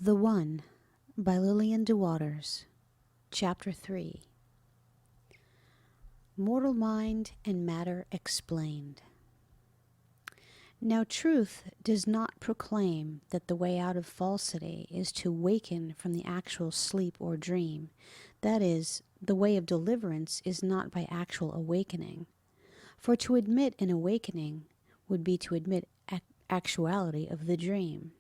The One by Lillian DeWatters, Chapter 3. Mortal Mind and Matter Explained. Now truth does not proclaim that the way out of falsity is to waken from the actual sleep or dream. That is, the way of deliverance is not by actual awakening. For to admit an awakening would be to admit actuality of the dream.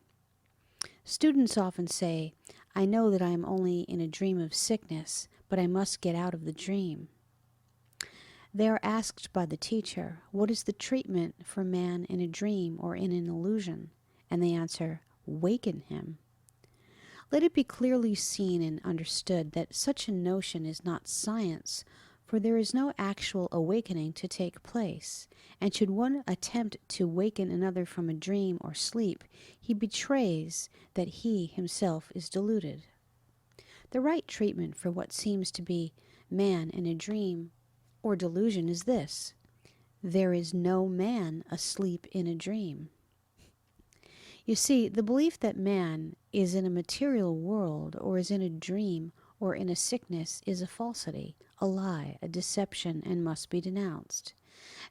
Students often say, I know that I am only in a dream of sickness, but I must get out of the dream. They are asked by the teacher, what is the treatment for man in a dream or in an illusion? And they answer, waken him. Let it be clearly seen and understood that such a notion is not science, for there is no actual awakening to take place, and should one attempt to waken another from a dream or sleep, he betrays that he himself is deluded. The right treatment for what seems to be man in a dream or delusion is this: there is no man asleep in a dream. You see, the belief that man is in a material world or is in a dream or in a sickness is a falsity, a lie, a deception, and must be denounced.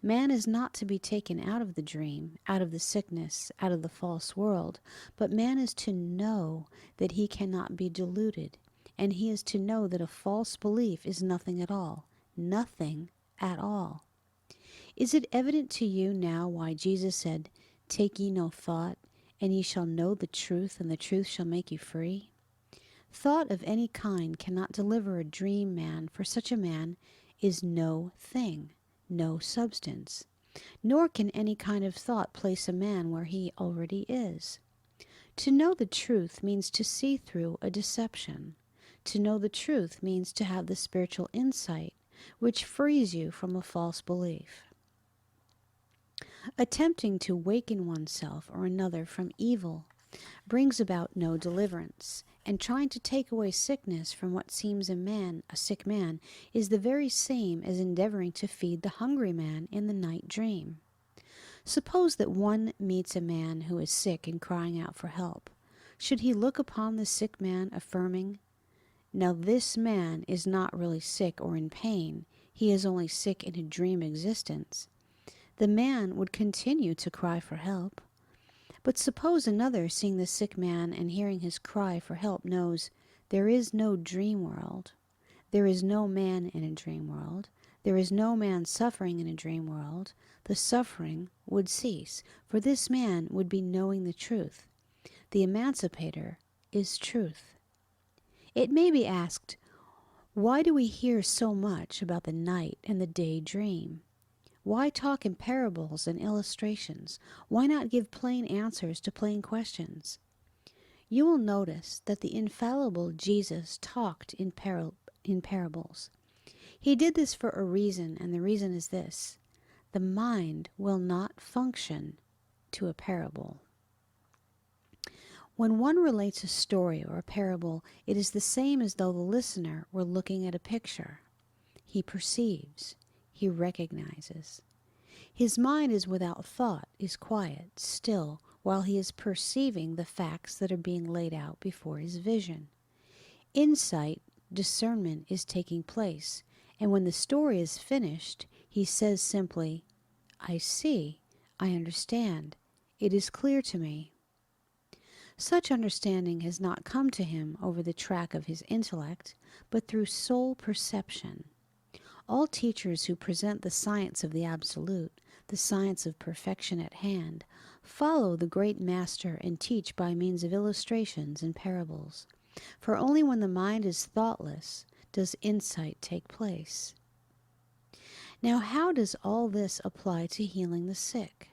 Man is not to be taken out of the dream, out of the sickness, out of the false world, but man is to know that he cannot be deluded, and he is to know that a false belief is nothing at all. Nothing at all. Is it evident to you now why Jesus said, take ye no thought, and ye shall know the truth, and the truth shall make you free? Thought of any kind cannot deliver a dream man, for such a man is no thing, no substance. Nor can any kind of thought place a man where he already is. To know the truth means to see through a deception. To know the truth means to have the spiritual insight, which frees you from a false belief. Attempting to waken oneself or another from evil brings about no deliverance, and trying to take away sickness from what seems a sick man, is the very same as endeavoring to feed the hungry man in the night dream. Suppose that one meets a man who is sick and crying out for help. Should he look upon the sick man affirming, now this man is not really sick or in pain, he is only sick in a dream existence? The man would continue to cry for help. But suppose another, seeing the sick man and hearing his cry for help, knows there is no dream world, there is no man in a dream world, there is no man suffering in a dream world, the suffering would cease, for this man would be knowing the truth. The emancipator is truth. It may be asked, why do we hear so much about the night and the day dream? Why talk in parables and illustrations? Why not give plain answers to plain questions? You will notice that the infallible Jesus talked in parables. He did this for a reason, and the reason is this: the mind will not function to a parable. When one relates a story or a parable, it is the same as though the listener were looking at a picture. He perceives. He recognizes. His mind is without thought, is quiet, still, while he is perceiving the facts that are being laid out before his vision. Insight, discernment is taking place, and when the story is finished, he says simply, I see, I understand, it is clear to me. Such understanding has not come to him over the track of his intellect, but through soul perception. All teachers who present the science of the absolute, the science of perfection at hand, follow the great master and teach by means of illustrations and parables. For only when the mind is thoughtless does insight take place. Now, how does all this apply to healing the sick?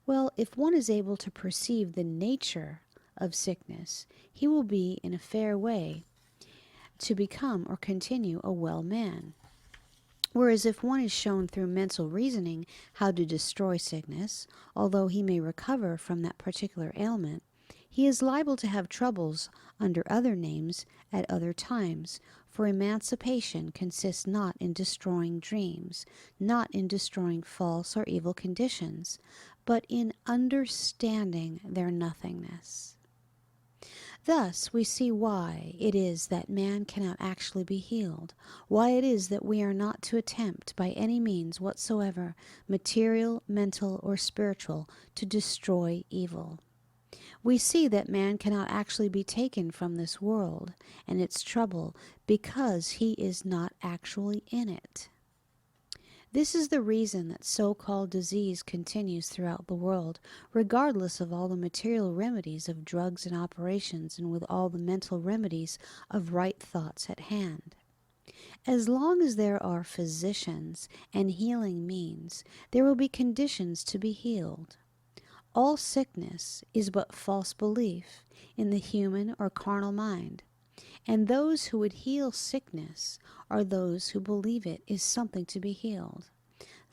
Well, if one is able to perceive the nature of sickness, he will be in a fair way to become or continue a well man. Whereas if one is shown through mental reasoning how to destroy sickness, although he may recover from that particular ailment, he is liable to have troubles under other names at other times, for emancipation consists not in destroying dreams, not in destroying false or evil conditions, but in understanding their nothingness. Thus, we see why it is that man cannot actually be healed, why it is that we are not to attempt by any means whatsoever, material, mental, or spiritual, to destroy evil. We see that man cannot actually be taken from this world and its trouble because he is not actually in it. This is the reason that so-called disease continues throughout the world, regardless of all the material remedies of drugs and operations and with all the mental remedies of right thoughts at hand. As long as there are physicians and healing means, there will be conditions to be healed. All sickness is but false belief in the human or carnal mind, and those who would heal sickness are those who believe it is something to be healed.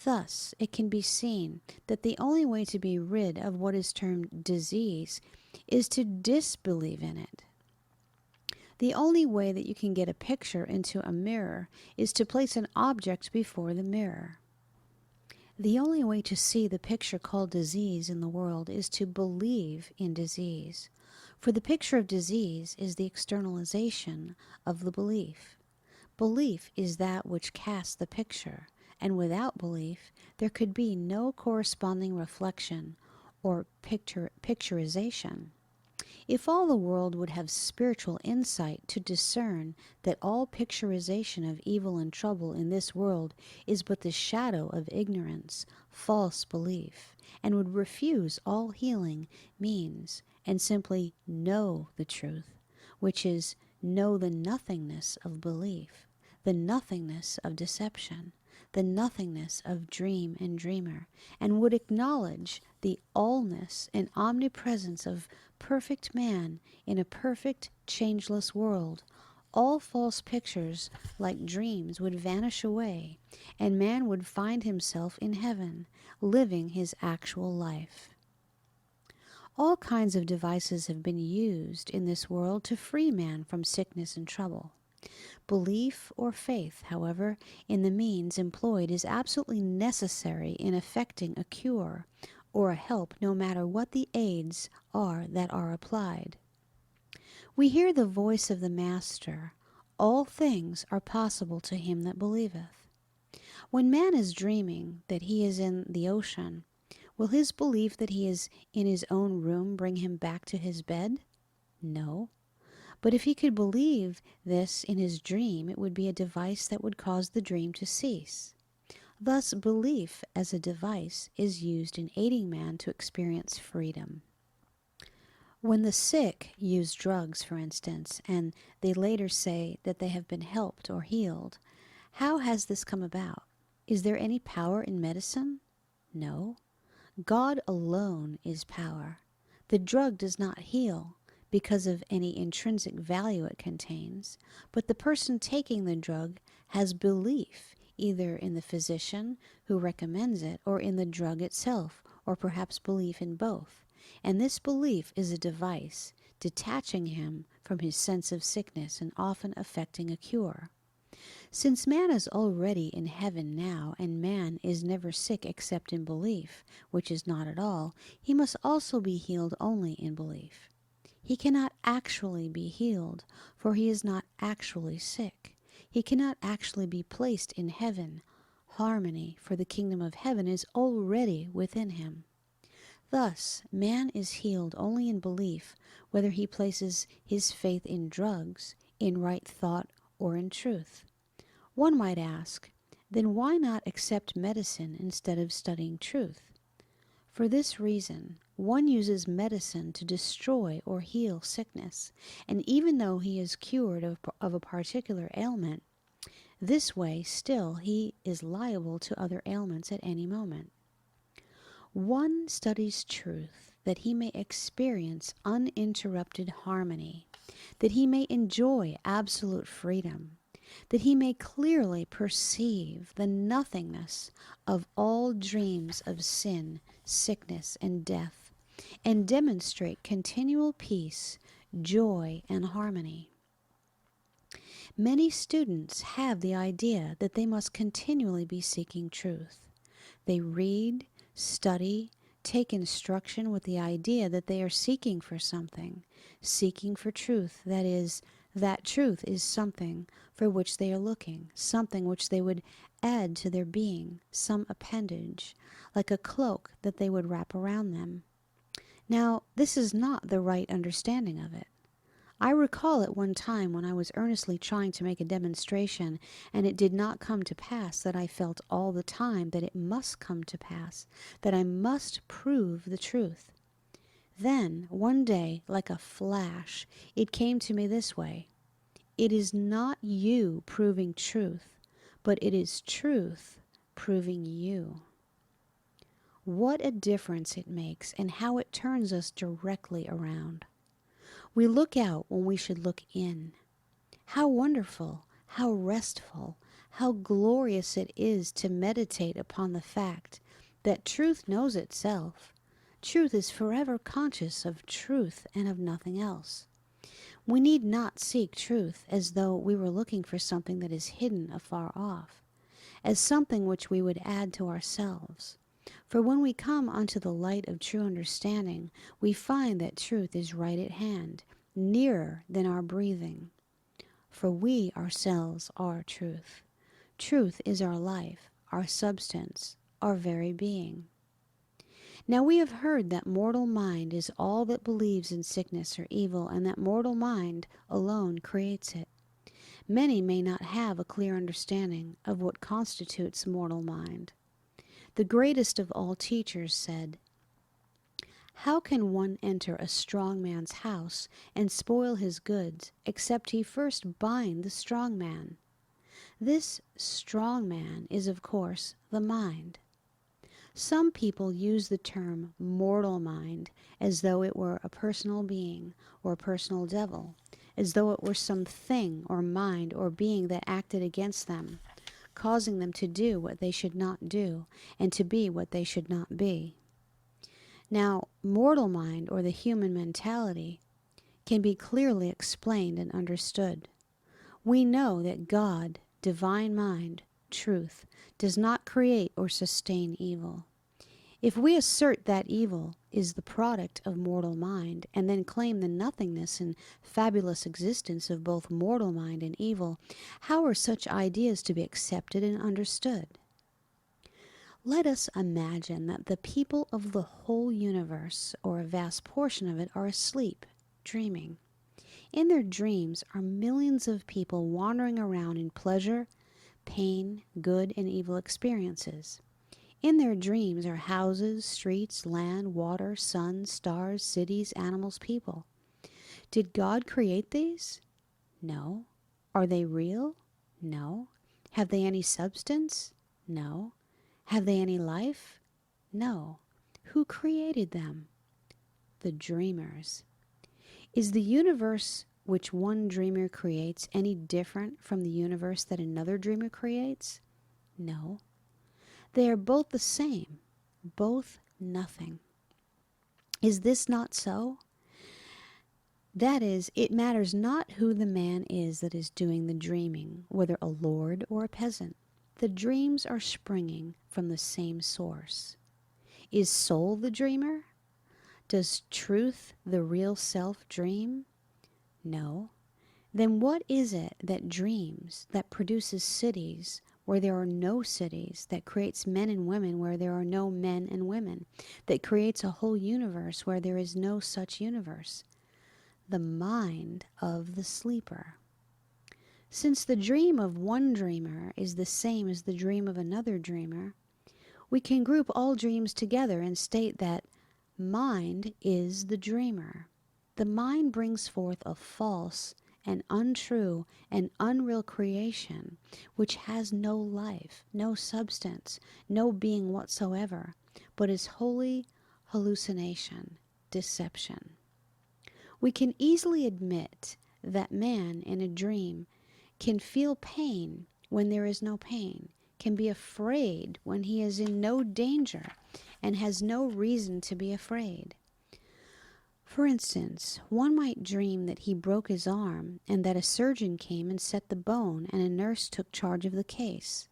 Thus, it can be seen that the only way to be rid of what is termed disease is to disbelieve in it. The only way that you can get a picture into a mirror is to place an object before the mirror. The only way to see the picture called disease in the world is to believe in disease. For the picture of disease is the externalization of the belief. Belief is that which casts the picture, and without belief there could be no corresponding reflection or picturization. If all the world would have spiritual insight to discern that all picturization of evil and trouble in this world is but the shadow of ignorance, false belief, and would refuse all healing means and simply know the truth, which is know the nothingness of belief, the nothingness of deception, the nothingness of dream and dreamer, and would acknowledge the allness and omnipresence of perfect man in a perfect, changeless world, all false pictures like dreams would vanish away, and man would find himself in heaven, living his actual life. All kinds of devices have been used in this world to free man from sickness and trouble. Belief or faith, however, in the means employed is absolutely necessary in effecting a cure or a help, no matter what the aids are that are applied. We hear the voice of the Master, "All things are possible to him that believeth." When man is dreaming that he is in the ocean, will his belief that he is in his own room bring him back to his bed? No. But if he could believe this in his dream, it would be a device that would cause the dream to cease. Thus, belief as a device is used in aiding man to experience freedom. When the sick use drugs, for instance, and they later say that they have been helped or healed, how has this come about? Is there any power in medicine? No. God alone is power. The drug does not heal because of any intrinsic value it contains, but the person taking the drug has belief either in the physician who recommends it or in the drug itself, or perhaps belief in both. And this belief is a device, detaching him from his sense of sickness and often effecting a cure. Since man is already in heaven now, and man is never sick except in belief, which is not at all, he must also be healed only in belief. He cannot actually be healed, for he is not actually sick. He cannot actually be placed in heaven, harmony, for the kingdom of heaven is already within him. Thus, man is healed only in belief, whether he places his faith in drugs, in right thought, or in truth. One might ask, then why not accept medicine instead of studying truth? For this reason, one uses medicine to destroy or heal sickness, and even though he is cured of a particular ailment, this way still he is liable to other ailments at any moment. One studies truth that he may experience uninterrupted harmony, that he may enjoy absolute freedom, that he may clearly perceive the nothingness of all dreams of sin, sickness, and death, and demonstrate continual peace, joy, and harmony. Many students have the idea that they must continually be seeking truth. They read, study, take instruction with the idea that they are seeking for something, seeking for truth. That is, that truth is something for which they are looking, something which they would add to their being, some appendage, like a cloak that they would wrap around them. Now, this is not the right understanding of it. I recall at one time when I was earnestly trying to make a demonstration, and it did not come to pass, that I felt all the time that it must come to pass, that I must prove the truth. Then, one day, like a flash, it came to me this way: it is not you proving truth, but it is truth proving you. What a difference it makes, and how it turns us directly around. We look out when we should look in. How wonderful, how restful, how glorious it is to meditate upon the fact that truth knows itself. Truth is forever conscious of truth and of nothing else. We need not seek truth as though we were looking for something that is hidden afar off, as something which we would add to ourselves. For when we come unto the light of true understanding, we find that truth is right at hand, nearer than our breathing. For we ourselves are truth. Truth is our life, our substance, our very being. Now we have heard that mortal mind is all that believes in sickness or evil, and that mortal mind alone creates it. Many may not have a clear understanding of what constitutes mortal mind. The greatest of all teachers said, "How can one enter a strong man's house and spoil his goods, except he first bind the strong man?" This strong man is, of course, the mind. Some people use the term mortal mind as though it were a personal being or a personal devil, as though it were some thing or mind or being that acted against them, causing them to do what they should not do and to be what they should not be. Now, mortal mind, or the human mentality, can be clearly explained and understood. We know that God, divine mind, truth, does not create or sustain evil. If we assert that evil is the product of mortal mind, and then claim the nothingness and fabulous existence of both mortal mind and evil, how are such ideas to be accepted and understood? Let us imagine that the people of the whole universe, or a vast portion of it, are asleep, dreaming. In their dreams are millions of people wandering around in pleasure, pain, good and evil experiences. In their dreams are houses, streets, land, water, sun, stars, cities, animals, people. Did God create these? No. Are they real? No. Have they any substance? No. Have they any life? No. Who created them? The dreamers. Is the universe which one dreamer creates any different from the universe that another dreamer creates? No. They are both the same, both nothing. Is this not so? That is, it matters not who the man is that is doing the dreaming, whether a lord or a peasant. The dreams are springing from the same source. Is soul the dreamer? Does truth, the real self, dream? No. Then what is it that dreams, that produces cities where there are no cities, that creates men and women where there are no men and women, that creates a whole universe where there is no such universe? The mind of the sleeper. Since the dream of one dreamer is the same as the dream of another dreamer, we can group all dreams together and state that mind is the dreamer. The mind brings forth a false and untrue and unreal creation which has no life, no substance, no being whatsoever, but is wholly hallucination, deception. We can easily admit that man in a dream can feel pain when there is no pain, can be afraid when he is in no danger and has no reason to be afraid. For instance, one might dream that he broke his arm and that a surgeon came and set the bone and a nurse took charge of the case.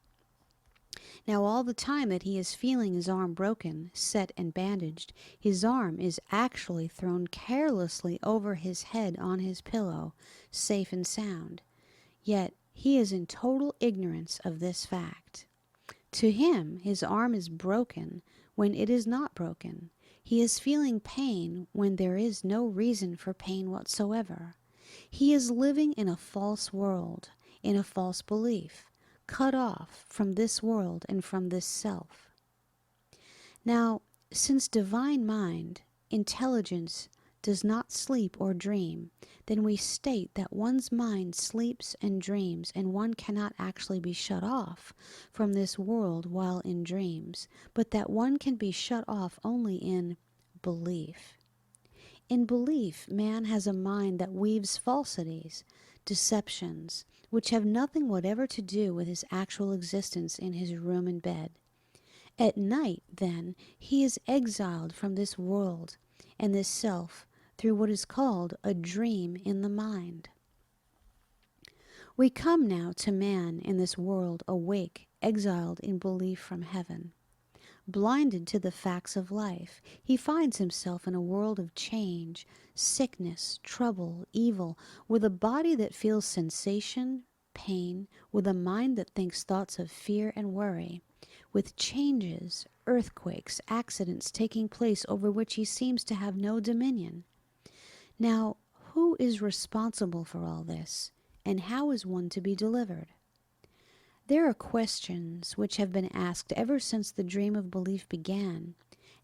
Now all the time that he is feeling his arm broken, set and bandaged, his arm is actually thrown carelessly over his head on his pillow, safe and sound. Yet he is in total ignorance of this fact. To him, his arm is broken when it is not broken. He is feeling pain when there is no reason for pain whatsoever. He is living in a false world, in a false belief, cut off from this world and from this self. Now, since divine mind, intelligence, does not sleep or dream, then we state that one's mind sleeps and dreams, and one cannot actually be shut off from this world while in dreams, but that one can be shut off only in belief. In belief, man has a mind that weaves falsities, deceptions, which have nothing whatever to do with his actual existence in his room and bed. At night, then, he is exiled from this world and this self through what is called a dream in the mind. We come now to man in this world awake, exiled in belief from heaven. Blinded to the facts of life, he finds himself in a world of change, sickness, trouble, evil, with a body that feels sensation, pain, with a mind that thinks thoughts of fear and worry, with changes, earthquakes, accidents taking place over which he seems to have no dominion. Now, who is responsible for all this, and how is one to be delivered? There are questions which have been asked ever since the dream of belief began,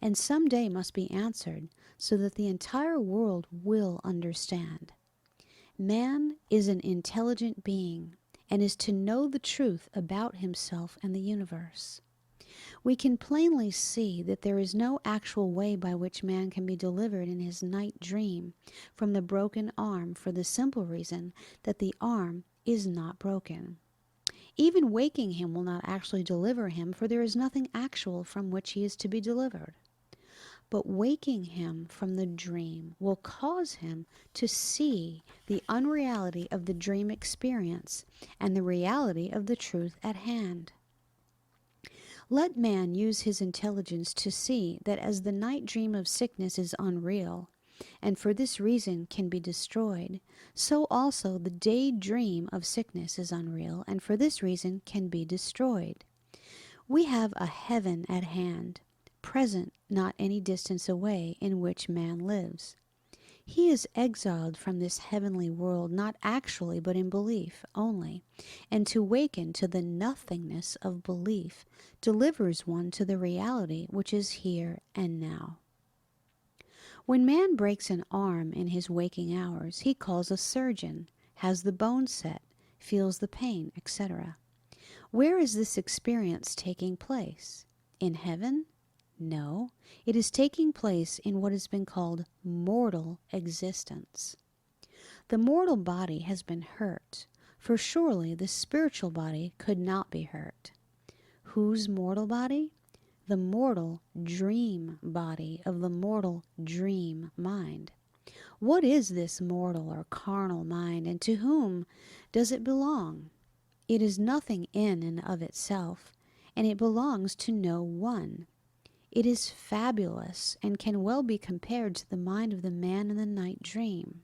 and some day must be answered so that the entire world will understand. Man is an intelligent being and is to know the truth about himself and the universe. We can plainly see that there is no actual way by which man can be delivered in his night dream from the broken arm, for the simple reason that the arm is not broken. Even waking him will not actually deliver him, for there is nothing actual from which he is to be delivered. But waking him from the dream will cause him to see the unreality of the dream experience and the reality of the truth at hand. Let man use his intelligence to see that as the night dream of sickness is unreal, and for this reason can be destroyed, so also the day dream of sickness is unreal, and for this reason can be destroyed. We have a heaven at hand, present not any distance away, in which man lives. He is exiled from this heavenly world, not actually but in belief only, and to waken to the nothingness of belief delivers one to the reality which is here and now. When man breaks an arm in his waking hours, he calls a surgeon, has the bone set, feels the pain, etc. Where is this experience taking place? In heaven? No, it is taking place in what has been called mortal existence. The mortal body has been hurt, for surely the spiritual body could not be hurt. Whose mortal body? The mortal dream body of the mortal dream mind. What is this mortal or carnal mind, and to whom does it belong? It is nothing in and of itself, and it belongs to no one. It is fabulous, and can well be compared to the mind of the man in the night dream.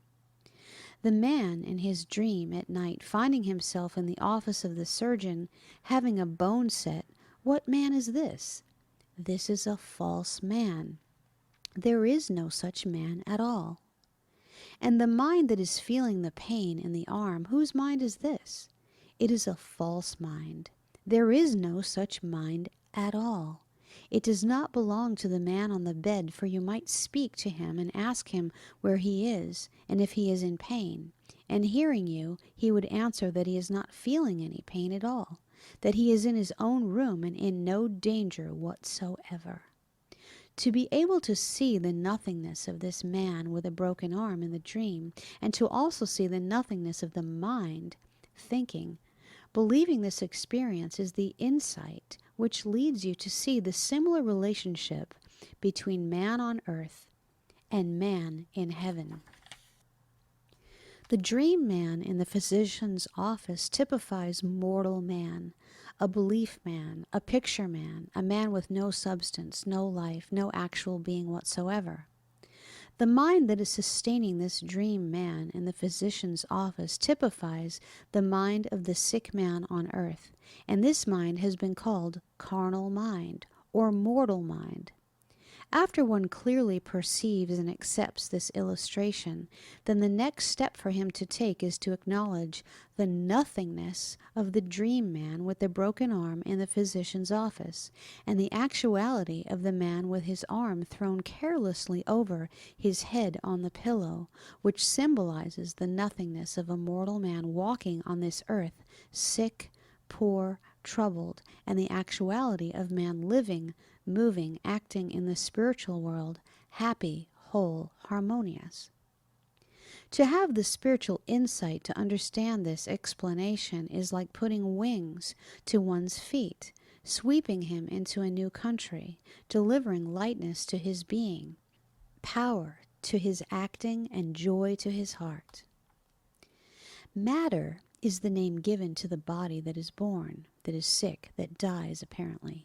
The man in his dream at night, finding himself in the office of the surgeon, having a bone set, what man is this? This is a false man. There is no such man at all. And the mind that is feeling the pain in the arm, whose mind is this? It is a false mind. There is no such mind at all. It does not belong to the man on the bed, for you might speak to him and ask him where he is and if he is in pain. And hearing you, he would answer that he is not feeling any pain at all, that he is in his own room and in no danger whatsoever. To be able to see the nothingness of this man with a broken arm in the dream, and to also see the nothingness of the mind, thinking, believing this experience is the insight which leads you to see the similar relationship between man on earth and man in heaven. The dream man in the physician's office typifies mortal man, a belief man, a picture man, a man with no substance, no life, no actual being whatsoever. The mind that is sustaining this dream man in the physician's office typifies the mind of the sick man on earth, and this mind has been called carnal mind or mortal mind. After one clearly perceives and accepts this illustration, then the next step for him to take is to acknowledge the nothingness of the dream man with the broken arm in the physician's office, and the actuality of the man with his arm thrown carelessly over his head on the pillow, which symbolizes the nothingness of a mortal man walking on this earth, sick, poor, troubled, and the actuality of man living, moving, acting in the spiritual world, happy, whole, harmonious. To have the spiritual insight to understand this explanation is like putting wings to one's feet, sweeping him into a new country, delivering lightness to his being, power to his acting, and joy to his heart. Matter is the name given to the body that is born, that is sick, that dies apparently.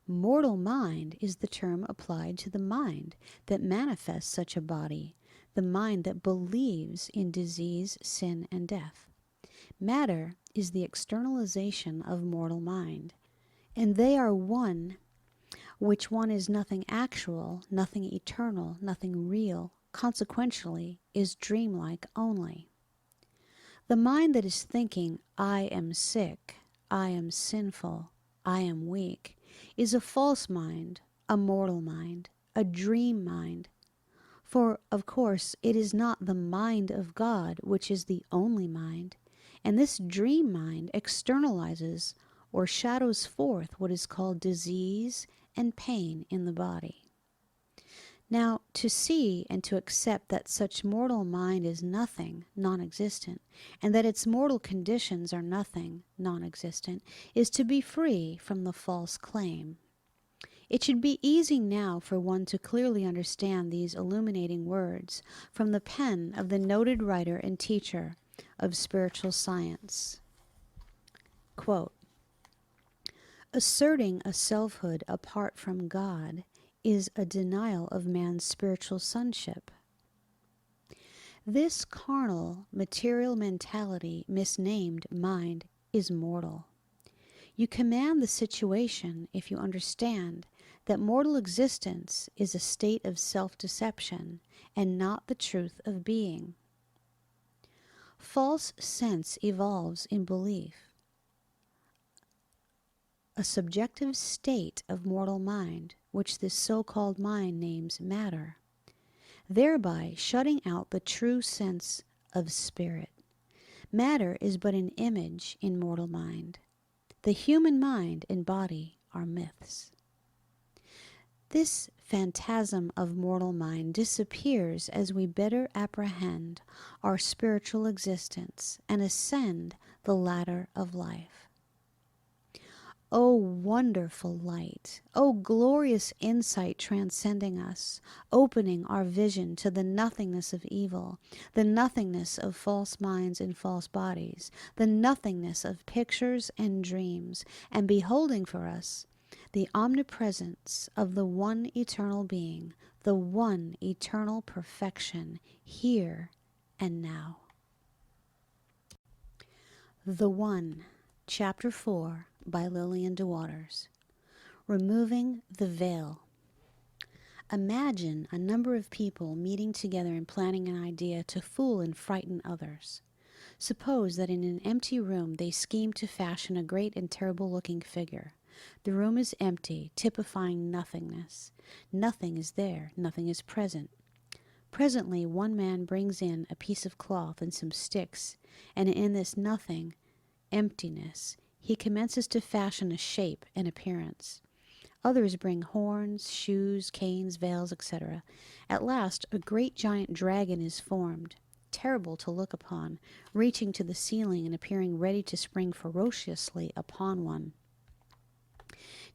Mortal mind is the term applied to the mind that manifests such a body, the mind that believes in disease, sin, and death. Matter is the externalization of mortal mind, and they are one, which one is nothing actual, nothing eternal, nothing real, consequentially is dreamlike only. The mind that is thinking, I am sick, I am sinful, I am weak, is a false mind, a mortal mind, a dream mind. For, of course, it is not the mind of God which is the only mind, and this dream mind externalizes or shadows forth what is called disease and pain in the body. Now, to see and to accept that such mortal mind is nothing, non-existent, and that its mortal conditions are nothing, non-existent, is to be free from the false claim. It should be easy now for one to clearly understand these illuminating words from the pen of the noted writer and teacher of spiritual science. Quote, asserting a selfhood apart from God is a denial of man's spiritual sonship. This carnal, material mentality, misnamed mind, is mortal. You command the situation if you understand that mortal existence is a state of self-deception and not the truth of being. False sense evolves in belief. A subjective state of mortal mind, which this so-called mind names matter, thereby shutting out the true sense of spirit. Matter is but an image in mortal mind. The human mind and body are myths. This phantasm of mortal mind disappears as we better apprehend our spiritual existence and ascend the ladder of life. O wonderful light, O glorious insight transcending us, opening our vision to the nothingness of evil, the nothingness of false minds and false bodies, the nothingness of pictures and dreams, and beholding for us the omnipresence of the one eternal being, the one eternal perfection, here and now. The One, Chapter 4, by Lillian DeWaters. Removing the Veil. Imagine a number of people meeting together and planning an idea to fool and frighten others. Suppose that in an empty room they scheme to fashion a great and terrible-looking figure. The room is empty, typifying nothingness. Nothing is there, nothing is present. Presently one man brings in a piece of cloth and some sticks, and in this nothing, emptiness, he commences to fashion a shape and appearance. Others bring horns, shoes, canes, veils, etc. At last, a great giant dragon is formed, terrible to look upon, reaching to the ceiling and appearing ready to spring ferociously upon one.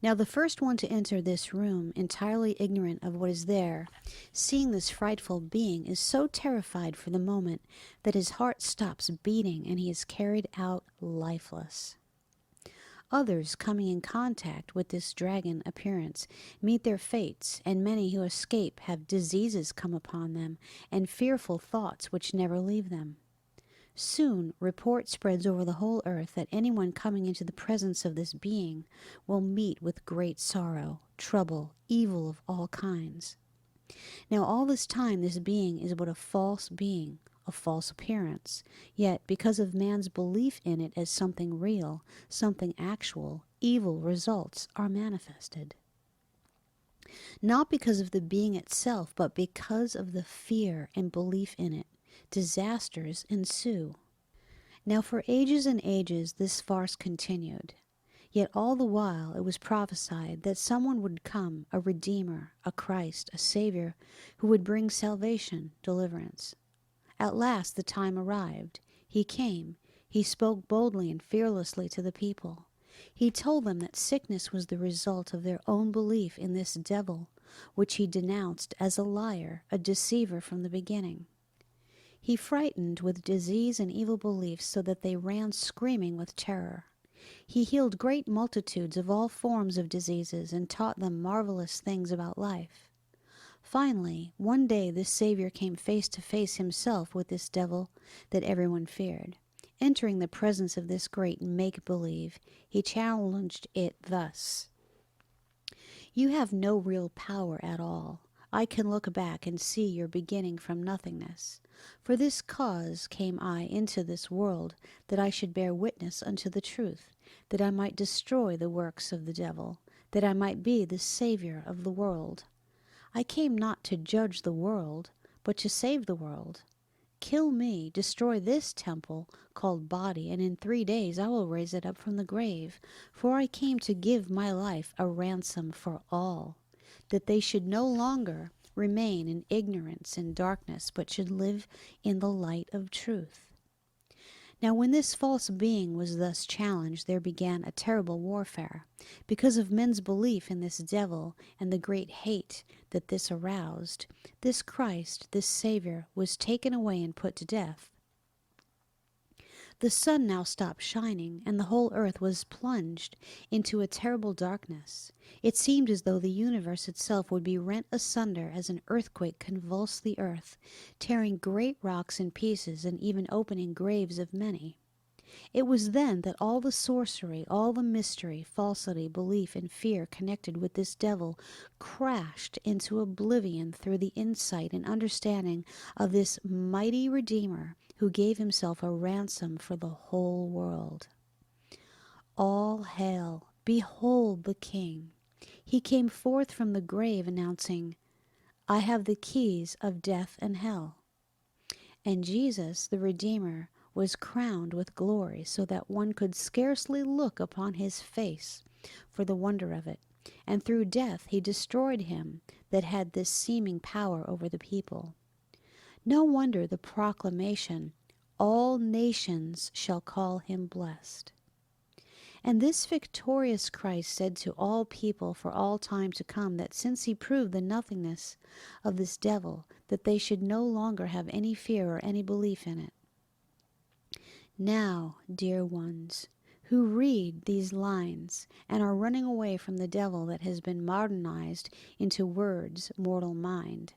Now the first one to enter this room, entirely ignorant of what is there, seeing this frightful being, is so terrified for the moment that his heart stops beating and he is carried out lifeless. Others, coming in contact with this dragon appearance, meet their fates, and many who escape have diseases come upon them, and fearful thoughts which never leave them. Soon report spreads over the whole earth that anyone coming into the presence of this being will meet with great sorrow, trouble, evil of all kinds. Now all this time this being is but a false being, a false appearance, yet because of man's belief in it as something real, something actual, evil results are manifested. Not because of the being itself, but because of the fear and belief in it, disasters ensue. Now for ages and ages this farce continued. Yet all the while it was prophesied that someone would come, a Redeemer, a Christ, a Savior, who would bring salvation, deliverance. At last the time arrived. He came. He spoke boldly and fearlessly to the people. He told them that sickness was the result of their own belief in this devil, which he denounced as a liar, a deceiver from the beginning. He frightened with disease and evil beliefs so that they ran screaming with terror. He healed great multitudes of all forms of diseases and taught them marvelous things about life. Finally, one day this Savior came face to face himself with this devil that everyone feared. Entering the presence of this great make-believe, he challenged it thus: "You have no real power at all. I can look back and see your beginning from nothingness. For this cause came I into this world, that I should bear witness unto the truth, that I might destroy the works of the devil, that I might be the Savior of the world. I came not to judge the world, but to save the world. Kill me, destroy this temple called body, and in 3 days I will raise it up from the grave. For I came to give my life a ransom for all, that they should no longer remain in ignorance and darkness, but should live in the light of truth." Now when this false being was thus challenged, there began a terrible warfare. Because of men's belief in this devil and the great hate that this aroused, this Christ, this Savior, was taken away and put to death. The sun now stopped shining, and the whole earth was plunged into a terrible darkness. It seemed as though the universe itself would be rent asunder as an earthquake convulsed the earth, tearing great rocks in pieces and even opening graves of many. It was then that all the sorcery, all the mystery, falsity, belief, and fear connected with this devil crashed into oblivion through the insight and understanding of this mighty Redeemer who gave himself a ransom for the whole world. All hail! Behold the King! He came forth from the grave announcing, "I have the keys of death and hell." And Jesus, the Redeemer, was crowned with glory so that one could scarcely look upon his face for the wonder of it. And through death he destroyed him that had this seeming power over the people. No wonder the proclamation, "All nations shall call him blessed." And this victorious Christ said to all people for all time to come that since he proved the nothingness of this devil, that they should no longer have any fear or any belief in it. Now, dear ones, who read these lines and are running away from the devil that has been modernized into words, mortal mind,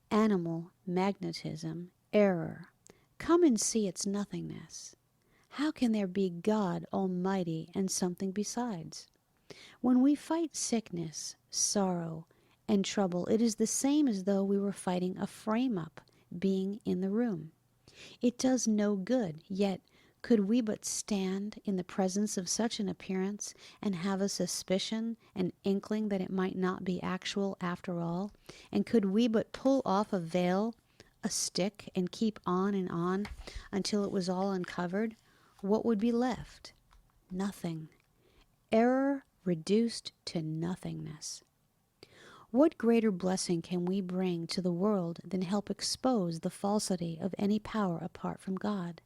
animal, magnetism, error, come and see its nothingness. How can there be God Almighty and something besides? When we fight sickness, sorrow, and trouble, it is the same as though we were fighting a frame-up being in the room. It does no good, yet could we but stand in the presence of such an appearance and have a suspicion, an inkling that it might not be actual after all, and could we but pull off a veil, a stick, and keep on and on until it was all uncovered, what would be left? Nothing. Error reduced to nothingness. What greater blessing can we bring to the world than help expose the falsity of any power apart from God?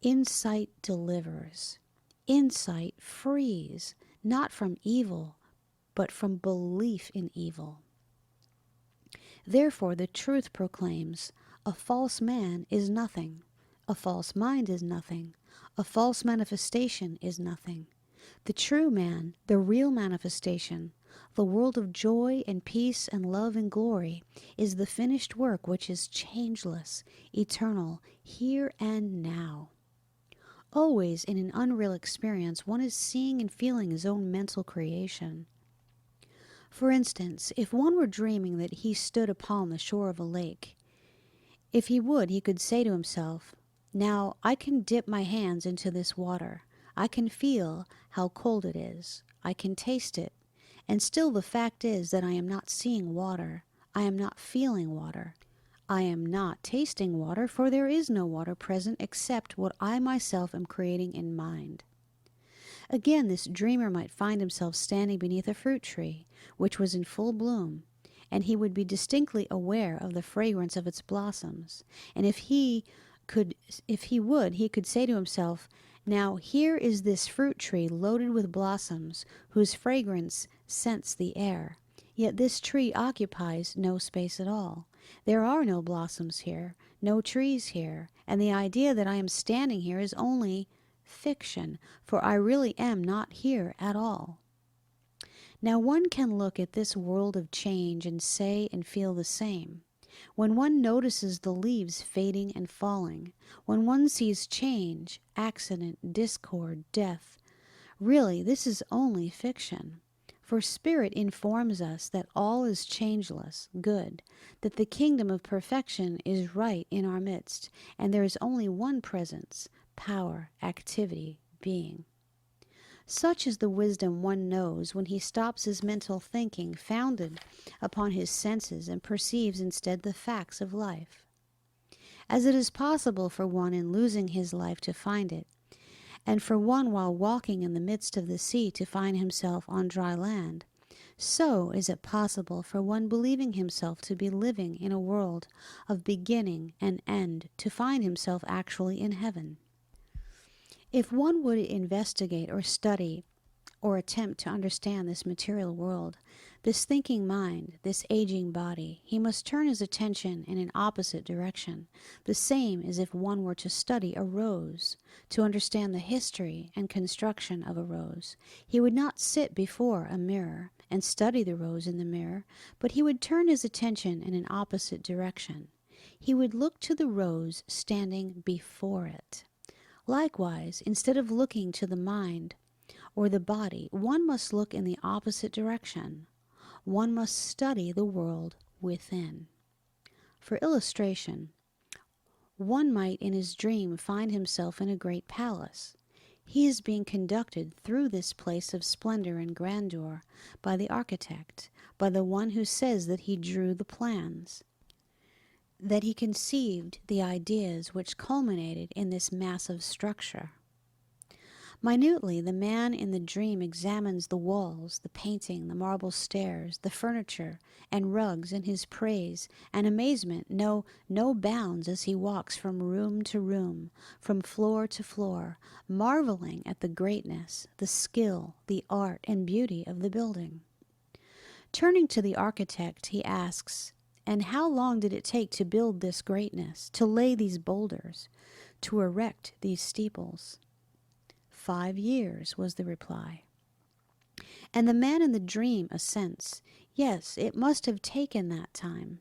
Insight delivers. Insight frees. not from evil, but from belief in evil. Therefore the truth proclaims, a false man is nothing, a false mind is nothing, a false manifestation is nothing. The true man, the real manifestation, the world of joy and peace and love and glory, is the finished work which is changeless, eternal, here and now. Always in an unreal experience, one is seeing and feeling his own mental creation. For instance, if one were dreaming that he stood upon the shore of a lake, if he would, he could say to himself, "Now I can dip my hands into this water. I can feel how cold it is. I can taste it. And still the fact is that I am not seeing water. I am not feeling water. I am not tasting water, for there is no water present except what I myself am creating in mind." Again, this dreamer might find himself standing beneath a fruit tree, which was in full bloom, and he would be distinctly aware of the fragrance of its blossoms. And if he would, he could say to himself, "Now here is this fruit tree loaded with blossoms, whose fragrance scents the air. Yet this tree occupies no space at all. There are no blossoms here, no trees here, and the idea that I am standing here is only fiction, for I really am not here at all." Now one can look at this world of change and say and feel the same. When one notices the leaves fading and falling, when one sees change, accident, discord, death, really this is only fiction. For Spirit informs us that all is changeless, good, that the kingdom of perfection is right in our midst, and there is only one presence, power, activity, being. Such is the wisdom one knows when he stops his mental thinking founded upon his senses and perceives instead the facts of life. As it is possible for one in losing his life to find it, and for one while walking in the midst of the sea to find himself on dry land, so is it possible for one believing himself to be living in a world of beginning and end to find himself actually in heaven. If one would investigate or study or attempt to understand this material world, this thinking mind, this aging body, he must turn his attention in an opposite direction, the same as if one were to study a rose. To understand the history and construction of a rose, he would not sit before a mirror and study the rose in the mirror, but he would turn his attention in an opposite direction. He would look to the rose standing before it. Likewise, instead of looking to the mind or the body, one must look in the opposite direction. One must study the world within. For illustration, one might in his dream find himself in a great palace. He is being conducted through this place of splendor and grandeur by the architect, by the one who says that he drew the plans, that he conceived the ideas which culminated in this massive structure. Minutely, the man in the dream examines the walls, the painting, the marble stairs, the furniture, and rugs, and his praise and amazement know no bounds as he walks from room to room, from floor to floor, marveling at the greatness, the skill, the art, and beauty of the building. Turning to the architect, he asks, "And how long did it take to build this greatness, to lay these boulders, to erect these steeples?" 5 years, was the reply. And the man in the dream assents, "Yes, it must have taken that time."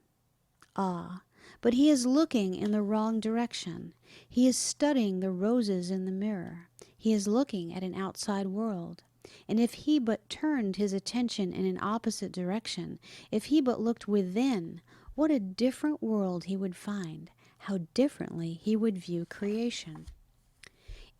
Ah, but he is looking in the wrong direction. He is studying the roses in the mirror. He is looking at an outside world. And if he but turned his attention in an opposite direction, if he but looked within, what a different world he would find, how differently he would view creation.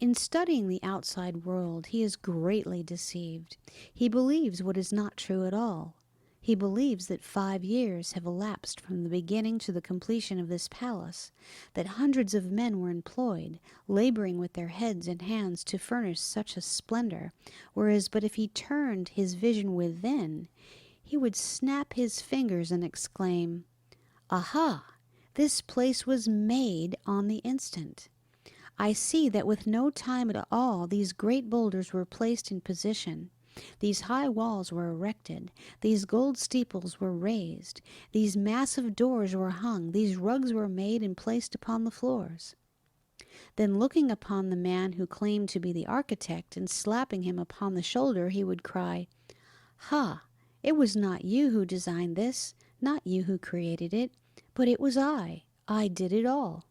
In studying the outside world, he is greatly deceived. He believes what is not true at all. He believes that 5 years have elapsed from the beginning to the completion of this palace, that hundreds of men were employed, laboring with their heads and hands to furnish such a splendor, whereas but if he turned his vision within, he would snap his fingers and exclaim, "Aha! This place was made on the instant. I see that with no time at all these great boulders were placed in position, These high walls were erected. These gold steeples were raised. These massive doors were hung. These rugs were made and placed upon the floors. Then looking upon the man who claimed to be the architect and slapping him upon the shoulder, he would cry, "Ha! It was not you who designed this, not you who created it, but it was I. I did it all.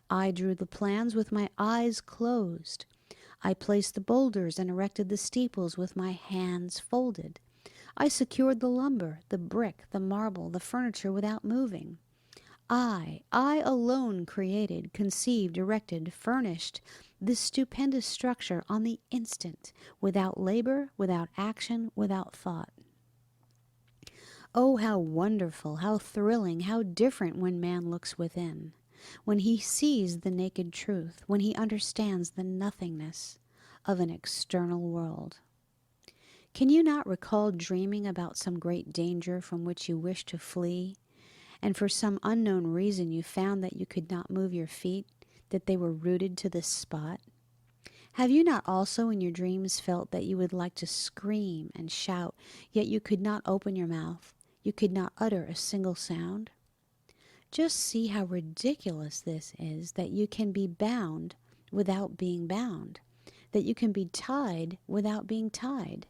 I drew the plans with my eyes closed. I placed the boulders and erected the steeples with my hands folded. I secured the lumber, the brick, the marble, the furniture without moving. I alone created, conceived, erected, furnished this stupendous structure on the instant, without labor, without action, without thought." Oh, how wonderful, how thrilling, how different when man looks within, when he sees the naked truth, when he understands the nothingness of an external world. Can you not recall dreaming about some great danger from which you wished to flee, and for some unknown reason you found that you could not move your feet, that they were rooted to this spot? Have you not also in your dreams felt that you would like to scream and shout, yet you could not open your mouth, you could not utter a single sound? Just see how ridiculous this is, that you can be bound without being bound, that you can be tied without being tied.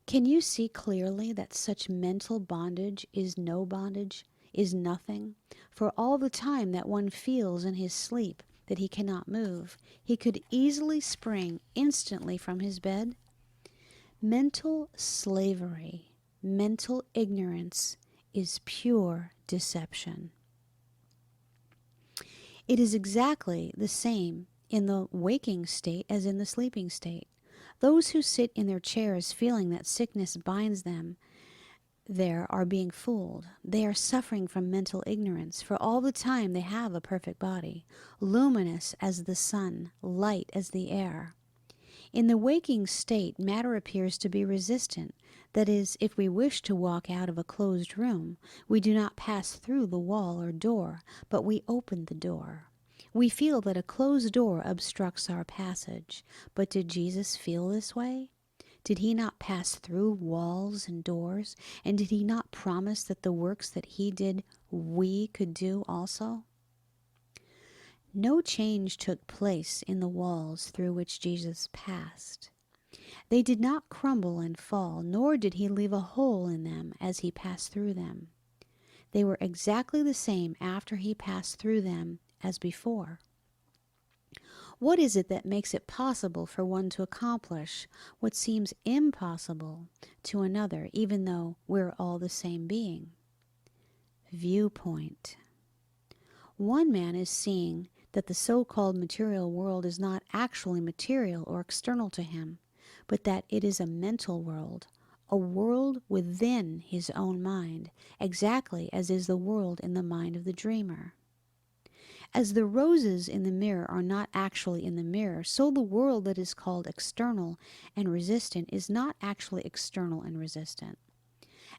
Can you see clearly that such mental bondage is no bondage, is nothing? For all the time that one feels in his sleep that he cannot move, he could easily spring instantly from his bed. Mental slavery, mental ignorance is pure deception. It is exactly the same in the waking state as in the sleeping state. Those who sit in their chairs feeling that sickness binds them there are being fooled. They are suffering from mental ignorance, for all the time they have a perfect body, luminous as the sun, light as the air. In the waking state, matter appears to be resistant. That is, if we wish to walk out of a closed room, we do not pass through the wall or door, but we open the door. We feel that a closed door obstructs our passage. But did Jesus feel this way? Did he not pass through walls and doors? And did he not promise that the works that he did, we could do also? No change took place in the walls through which Jesus passed. They did not crumble and fall, nor did he leave a hole in them as he passed through them. They were exactly the same after he passed through them as before. What is it that makes it possible for one to accomplish what seems impossible to another, even though we're all the same being? Viewpoint. One man is seeing that the so-called material world is not actually material or external to him, but that it is a mental world, a world within his own mind, exactly as is the world in the mind of the dreamer. As the roses in the mirror are not actually in the mirror, so the world that is called external and resistant is not actually external and resistant.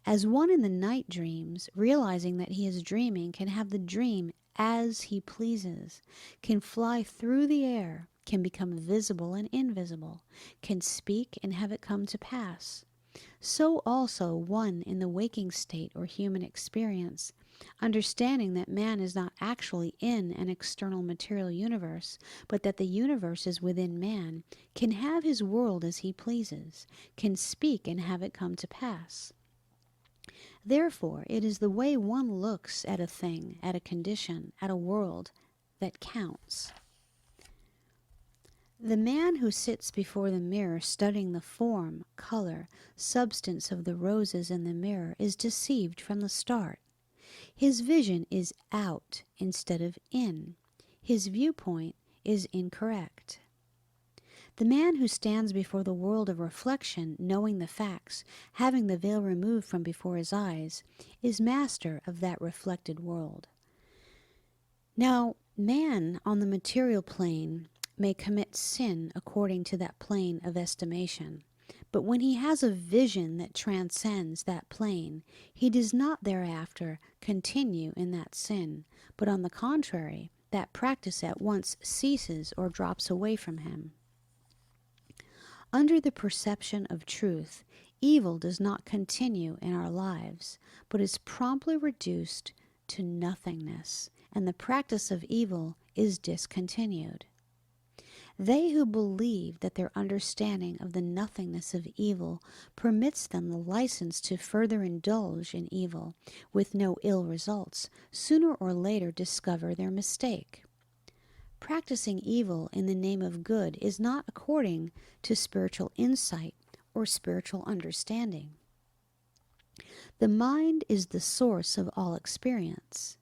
As one in the night dreams, realizing that he is dreaming, can have the dream as he pleases, can fly through the air, can become visible and invisible, can speak and have it come to pass. So also one in the waking state or human experience, understanding that man is not actually in an external material universe, but that the universe is within man, can have his world as he pleases, can speak and have it come to pass. Therefore, it is the way one looks at a thing, at a condition, at a world, that counts. The man who sits before the mirror studying the form, color, substance of the roses in the mirror is deceived from the start. His vision is out instead of in. His viewpoint is incorrect. The man who stands before the world of reflection, knowing the facts, having the veil removed from before his eyes, is master of that reflected world. Now, man on the material plane may commit sin according to that plane of estimation. But when he has a vision that transcends that plane, he does not thereafter continue in that sin, but on the contrary, that practice at once ceases or drops away from him. Under the perception of truth, evil does not continue in our lives, but is promptly reduced to nothingness, and the practice of evil is discontinued. They who believe that their understanding of the nothingness of evil permits them the license to further indulge in evil with no ill results, sooner or later discover their mistake. Practicing evil in the name of good is not according to spiritual insight or spiritual understanding. The mind is the source of all experience.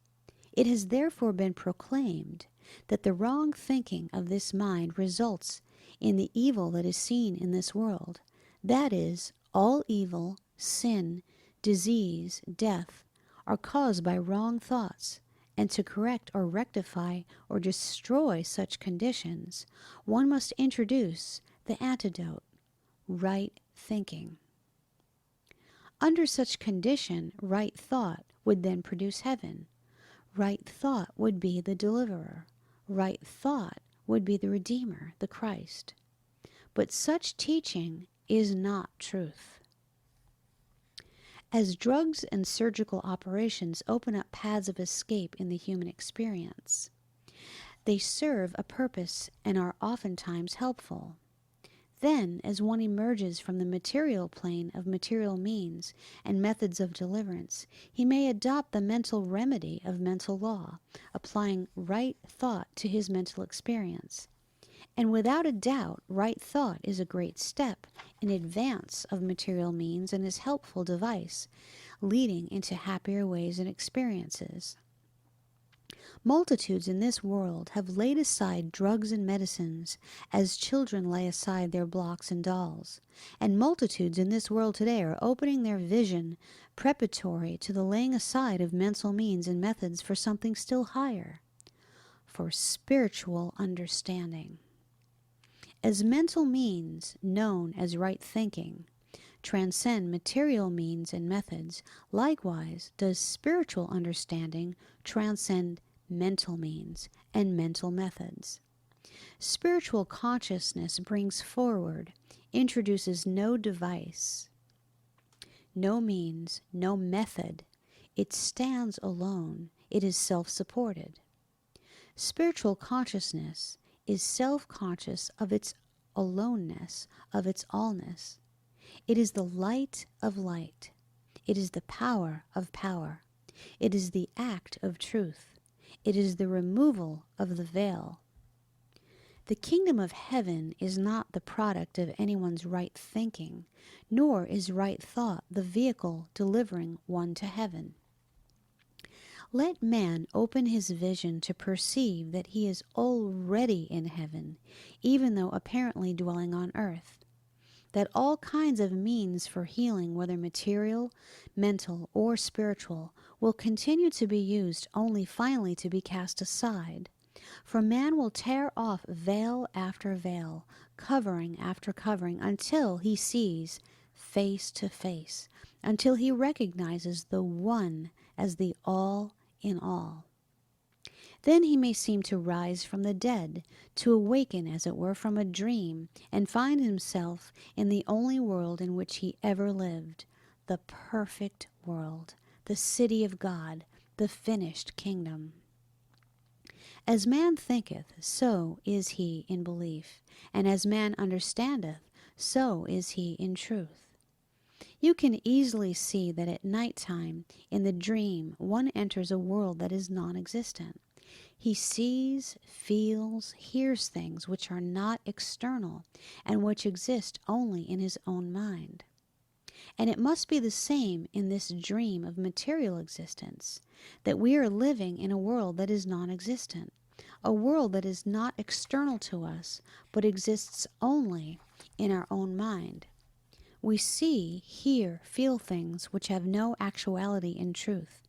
It has therefore been proclaimed that the wrong thinking of this mind results in the evil that is seen in this world. That is, all evil, sin, disease, death are caused by wrong thoughts, and to correct or rectify or destroy such conditions, one must introduce the antidote, right thinking. Under such condition, right thought would then produce heaven. Right thought would be the deliverer. Right thought would be the Redeemer, the Christ. But such teaching is not truth. As drugs and surgical operations open up paths of escape in the human experience, they serve a purpose and are oftentimes helpful. Then, as one emerges from the material plane of material means and methods of deliverance, he may adopt the mental remedy of mental law, applying right thought to his mental experience. And without a doubt, right thought is a great step in advance of material means and is a helpful device, leading into happier ways and experiences. Multitudes in this world have laid aside drugs and medicines as children lay aside their blocks and dolls, and multitudes in this world today are opening their vision preparatory to the laying aside of mental means and methods for something still higher, for spiritual understanding. As mental means, known as right thinking, transcend material means and methods, likewise does spiritual understanding transcend mental means and mental methods. Spiritual consciousness brings forward, introduces no device, no means, no method. It stands alone. It is self-supported. Spiritual consciousness is self-conscious of its aloneness, of its allness. It is the light of light. It is the power of power. It is the act of truth. It is the removal of the veil. The kingdom of heaven is not the product of anyone's right thinking, nor is right thought the vehicle delivering one to heaven. Let man open his vision to perceive that he is already in heaven, even though apparently dwelling on earth. That all kinds of means for healing, whether material, mental, or spiritual, will continue to be used only finally to be cast aside. For man will tear off veil after veil, covering after covering, until he sees face to face, until he recognizes the One as the all in all. Then he may seem to rise from the dead, to awaken, as it were, from a dream, and find himself in the only world in which he ever lived, the perfect world, the city of God, the finished kingdom. As man thinketh, so is he in belief, and as man understandeth, so is he in truth. You can easily see that at night time, in the dream, one enters a world that is non-existent. He sees, feels, hears things which are not external, and which exist only in his own mind. And it must be the same in this dream of material existence, that we are living in a world that is non-existent, a world that is not external to us, but exists only in our own mind. We see, hear, feel things which have no actuality in truth,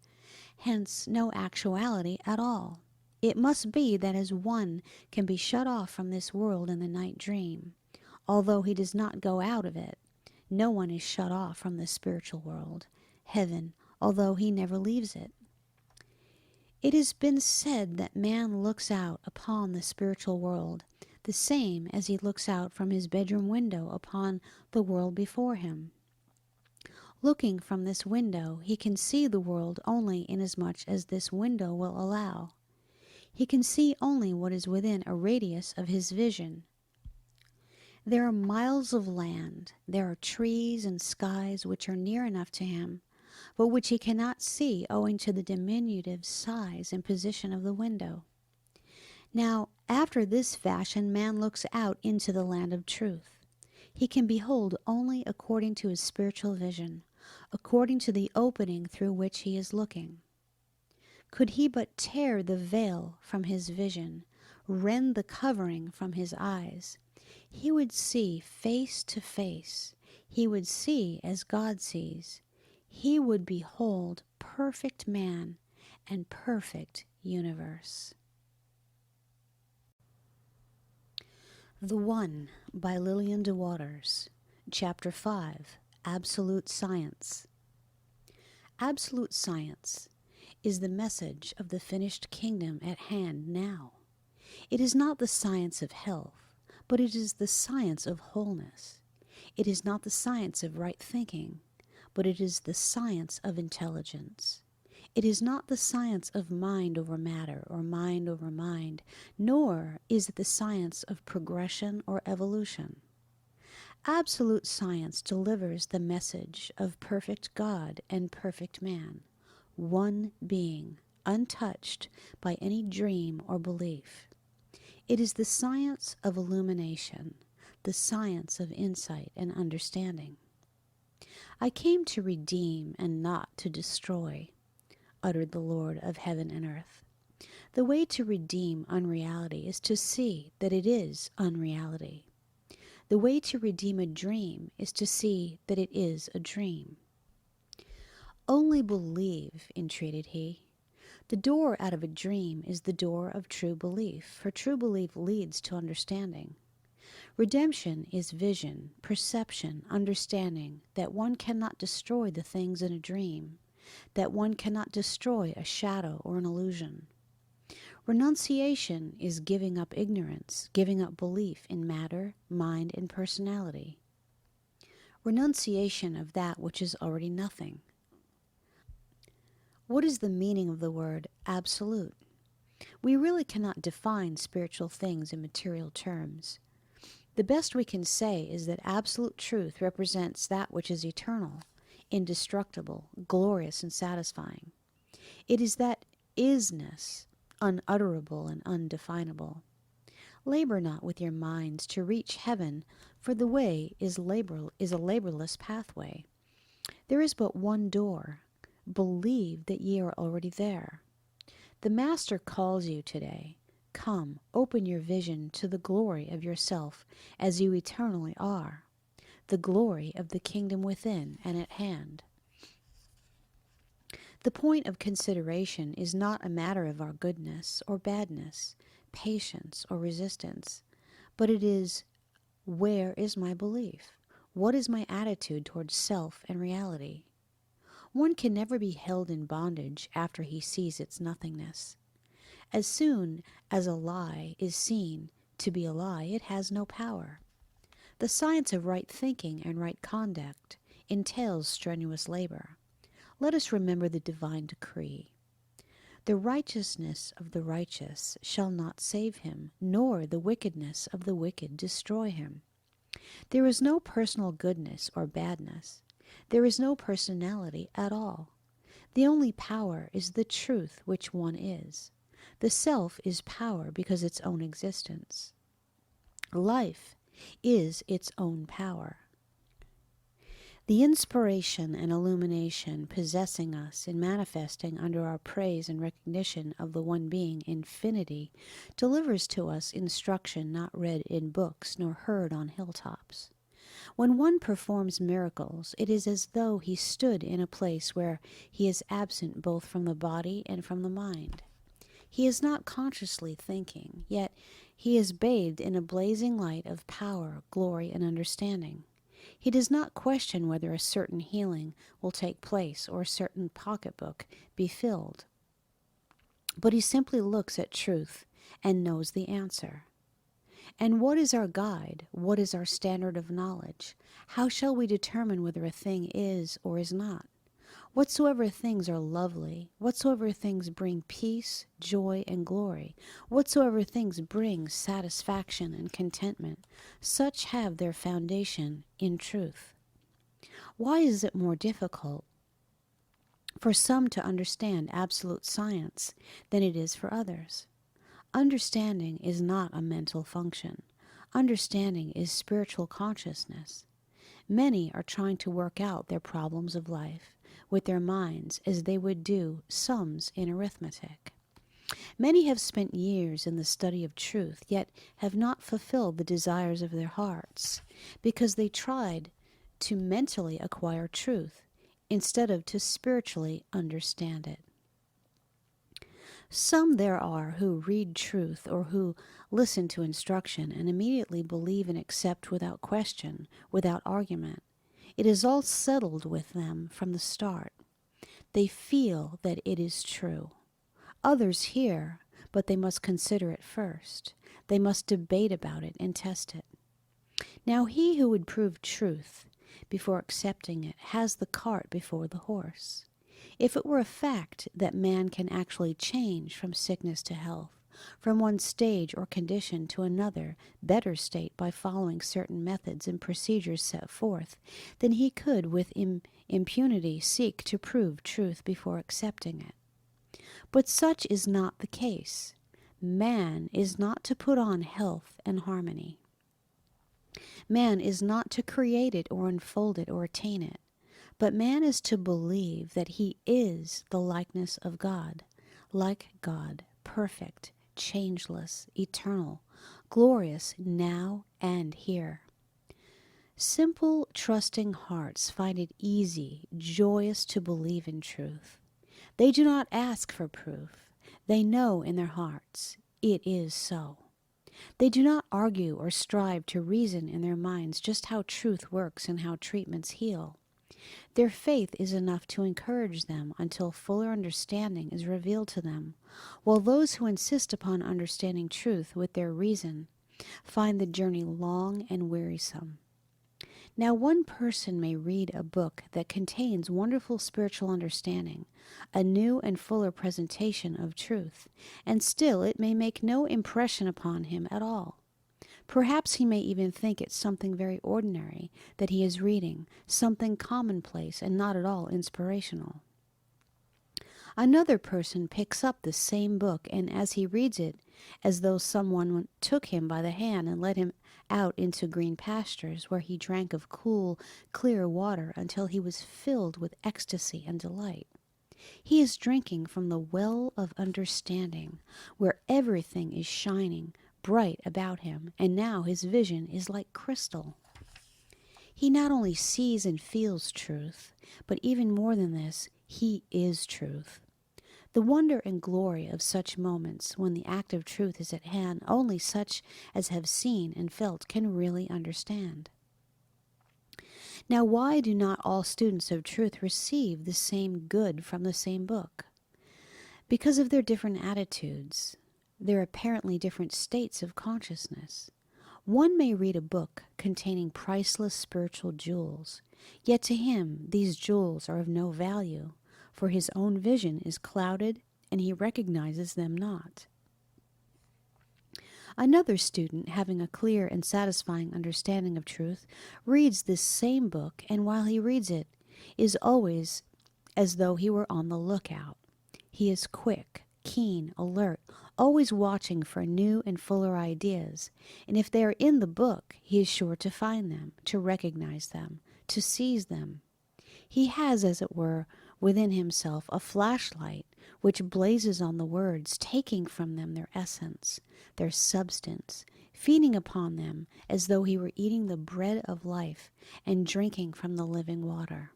hence no actuality at all. It must be that as one can be shut off from this world in the night dream, although he does not go out of it, no one is shut off from the spiritual world, heaven, although he never leaves it. It has been said that man looks out upon the spiritual world, the same as he looks out from his bedroom window upon the world before him. Looking from this window, he can see the world only inasmuch as this window will allow. He can see only what is within a radius of his vision. There are miles of land, there are trees and skies which are near enough to him, but which he cannot see owing to the diminutive size and position of the window. Now, after this fashion, man looks out into the land of truth. He can behold only according to his spiritual vision, according to the opening through which he is looking. Could he but tear the veil from his vision, rend the covering from his eyes, he would see face to face. He would see as God sees. He would behold perfect man and perfect universe. The One by Lillian de Waters, Chapter 5, Absolute Science. Absolute science is the message of the finished kingdom at hand now. It is not the science of health, but it is the science of wholeness. It is not the science of right thinking, but it is the science of intelligence. It is not the science of mind over matter or mind over mind, nor is it the science of progression or evolution. Absolute science delivers the message of perfect God and perfect man, one being, untouched by any dream or belief. It is the science of illumination, the science of insight and understanding. I came to redeem and not to destroy, uttered the Lord of heaven and earth. The way to redeem unreality is to see that it is unreality. The way to redeem a dream is to see that it is a dream. Only believe, entreated he. The door out of a dream is the door of true belief, for true belief leads to understanding. Redemption is vision, perception, understanding that one cannot destroy the things in a dream, that one cannot destroy a shadow or an illusion. Renunciation is giving up ignorance, giving up belief in matter, mind, and personality. Renunciation of that which is already nothing. What is the meaning of the word absolute? We really cannot define spiritual things in material terms. The best we can say is that absolute truth represents that which is eternal, indestructible, glorious, and satisfying. It is that isness, unutterable and undefinable. Labor not with your minds to reach heaven, for the way is a laborless pathway. There is but one door. Believe that ye are already there. The Master calls you today. Come, open your vision to the glory of yourself as you eternally are, the glory of the kingdom within and at hand. The point of consideration is not a matter of our goodness or badness, patience or resistance, but it is, where is my belief? What is my attitude towards self and reality? One can never be held in bondage after he sees its nothingness. As soon as a lie is seen to be a lie, it has no power. The science of right thinking and right conduct entails strenuous labor. Let us remember the divine decree. The righteousness of the righteous shall not save him, nor the wickedness of the wicked destroy him. There is no personal goodness or badness. There is no personality at all. The only power is the truth which one is. The self is power because its own existence. Life is its own power. The inspiration and illumination possessing us and manifesting under our praise and recognition of the one being, infinity, delivers to us instruction not read in books nor heard on hilltops. When one performs miracles, it is as though he stood in a place where he is absent both from the body and from the mind. He is not consciously thinking, yet he is bathed in a blazing light of power, glory, and understanding. He does not question whether a certain healing will take place or a certain pocketbook be filled, but he simply looks at truth and knows the answer. And what is our guide? What is our standard of knowledge? How shall we determine whether a thing is or is not? Whatsoever things are lovely, whatsoever things bring peace, joy, and glory, whatsoever things bring satisfaction and contentment, such have their foundation in truth. Why is it more difficult for some to understand absolute science than it is for others? Understanding is not a mental function. Understanding is spiritual consciousness. Many are trying to work out their problems of life with their minds as they would do sums in arithmetic. Many have spent years in the study of truth, yet have not fulfilled the desires of their hearts, because they tried to mentally acquire truth instead of to spiritually understand it. Some there are who read truth or who listen to instruction and immediately believe and accept without question, without argument. It is all settled with them from the start. They feel that it is true. Others hear, but they must consider it first. They must debate about it and test it. Now he who would prove truth before accepting it has the cart before the horse. If it were a fact that man can actually change from sickness to health, from one stage or condition to another better state by following certain methods and procedures set forth, then he could with impunity seek to prove truth before accepting it. But such is not the case. Man is not to put on health and harmony. Man is not to create it or unfold it or attain it. But man is to believe that he is the likeness of God, like God, perfect, changeless, eternal, glorious now and here. Simple, trusting hearts find it easy, joyous to believe in truth. They do not ask for proof. They know in their hearts it is so. They do not argue or strive to reason in their minds just how truth works and how treatments heal. Their faith is enough to encourage them until fuller understanding is revealed to them, while those who insist upon understanding truth with their reason find the journey long and wearisome. Now, one person may read a book that contains wonderful spiritual understanding, a new and fuller presentation of truth, and still it may make no impression upon him at all. Perhaps he may even think it something very ordinary that he is reading, something commonplace and not at all inspirational. Another person picks up the same book, and as he reads it, as though someone took him by the hand and led him out into green pastures where he drank of cool, clear water until he was filled with ecstasy and delight. He is drinking from the well of understanding, where everything is shining bright about him, and now his vision is like crystal. He not only sees and feels truth, but even more than this, he is truth. The wonder and glory of such moments when the act of truth is at hand, only such as have seen and felt can really understand. Now, why do not all students of truth receive the same good from the same book? Because of their different attitudes, their apparently different states of consciousness. One may read a book containing priceless spiritual jewels, yet to him these jewels are of no value, for his own vision is clouded and he recognizes them not. Another student, having a clear and satisfying understanding of truth, reads this same book, and while he reads it, is always as though he were on the lookout. He is quick, keen, alert, always watching for new and fuller ideas, and if they are in the book, he is sure to find them, to recognize them, to seize them. He has, as it were, within himself a flashlight which blazes on the words, taking from them their essence, their substance, feeding upon them as though he were eating the bread of life and drinking from the living water.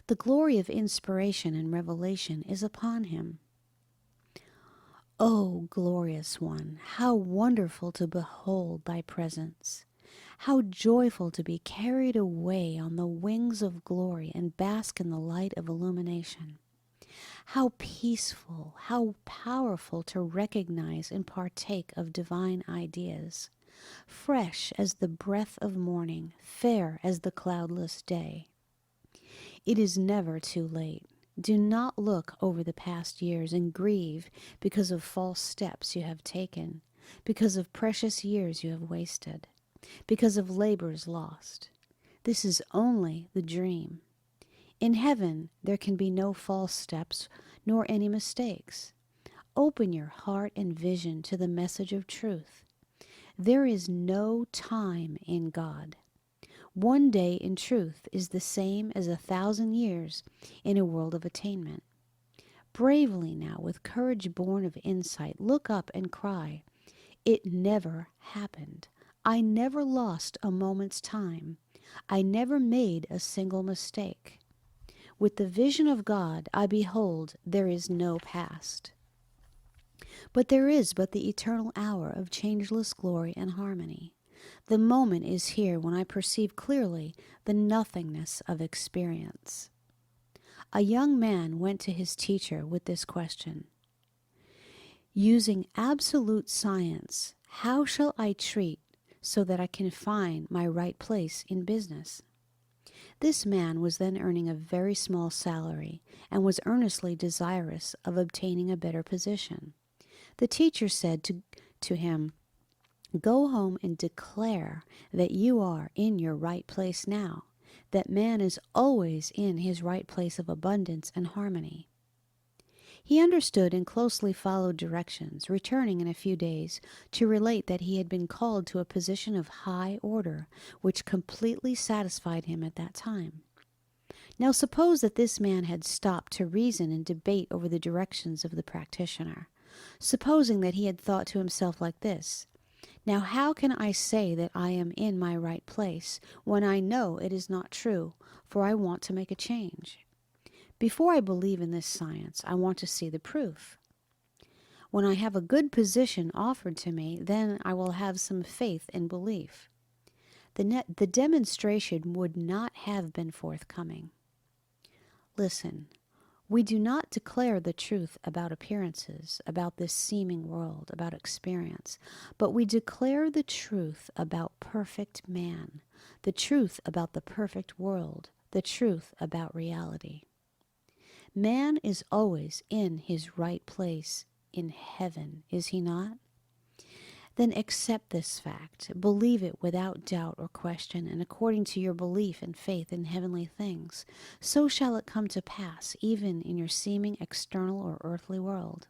The glory of inspiration and revelation is upon him. O glorious one, how wonderful to behold thy presence! How joyful to be carried away on the wings of glory and bask in the light of illumination! How peaceful, how powerful to recognize and partake of divine ideas, fresh as the breath of morning, fair as the cloudless day. It is never too late. Do not look over the past years and grieve because of false steps you have taken, because of precious years you have wasted, because of labors lost. This is only the dream. In heaven, there can be no false steps nor any mistakes. Open your heart and vision to the message of truth. There is no time in God. One day in truth is the same as 1,000 years in a world of attainment. Bravely now, with courage born of insight, look up and cry, "It never happened. I never lost a moment's time. I never made a single mistake. With the vision of God, I behold there is no past. But there is but the eternal hour of changeless glory and harmony. The moment is here when I perceive clearly the nothingness of experience." A young man went to his teacher with this question: "Using absolute science, how shall I treat so that I can find my right place in business?" This man was then earning a very small salary and was earnestly desirous of obtaining a better position. The teacher said to him, "Go home and declare that you are in your right place now, that man is always in his right place of abundance and harmony." He understood and closely followed directions, returning in a few days to relate that he had been called to a position of high order, which completely satisfied him at that time. Now suppose that this man had stopped to reason and debate over the directions of the practitioner. Supposing that he had thought to himself like this: "Now how can I say that I am in my right place when I know it is not true, for I want to make a change? Before I believe in this science, I want to see the proof. When I have a good position offered to me, then I will have some faith and belief." The demonstration would not have been forthcoming. Listen. We do not declare the truth about appearances, about this seeming world, about experience, but we declare the truth about perfect man, the truth about the perfect world, the truth about reality. Man is always in his right place in heaven, is he not? Then accept this fact, believe it without doubt or question, and according to your belief and faith in heavenly things, so shall it come to pass even in your seeming external or earthly world.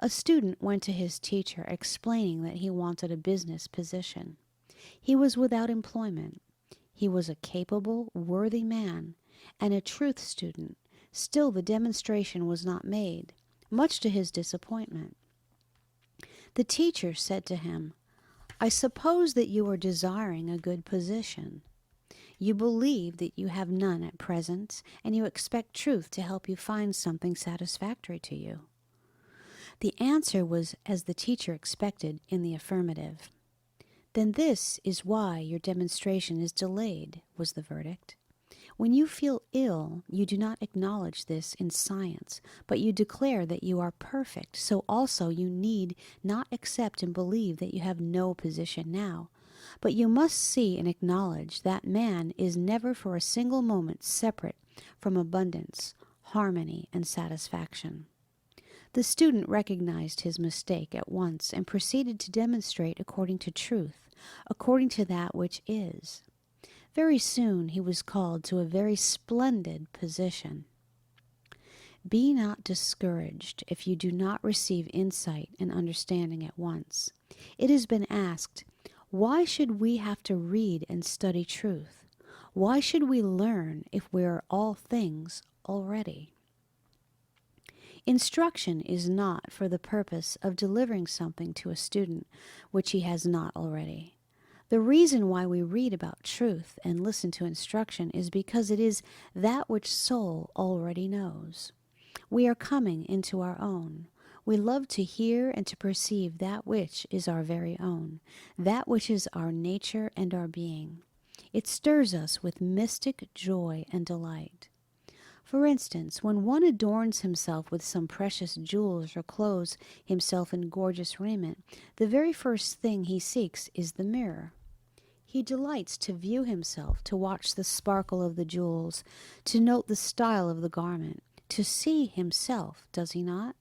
A student went to his teacher explaining that he wanted a business position. He was without employment. He was a capable, worthy man, and a truth student. Still the demonstration was not made, much to his disappointment. The teacher said to him, "I suppose that you are desiring a good position. You believe that you have none at present, and you expect truth to help you find something satisfactory to you." The answer was, as the teacher expected, in the affirmative. "Then this is why your demonstration is delayed," was the verdict. "When you feel ill, you do not acknowledge this in science, but you declare that you are perfect, so also you need not accept and believe that you have no position now. But you must see and acknowledge that man is never for a single moment separate from abundance, harmony, and satisfaction." The student recognized his mistake at once and proceeded to demonstrate according to truth, according to that which is. Very soon he was called to a very splendid position. Be not discouraged if you do not receive insight and understanding at once. It has been asked, why should we have to read and study truth? Why should we learn if we are all things already? Instruction is not for the purpose of delivering something to a student which he has not already. The reason why we read about truth and listen to instruction is because it is that which soul already knows. We are coming into our own. We love to hear and to perceive that which is our very own, that which is our nature and our being. It stirs us with mystic joy and delight. For instance, when one adorns himself with some precious jewels or clothes himself in gorgeous raiment, the very first thing he seeks is the mirror. He delights to view himself, to watch the sparkle of the jewels, to note the style of the garment, to see himself, does he not?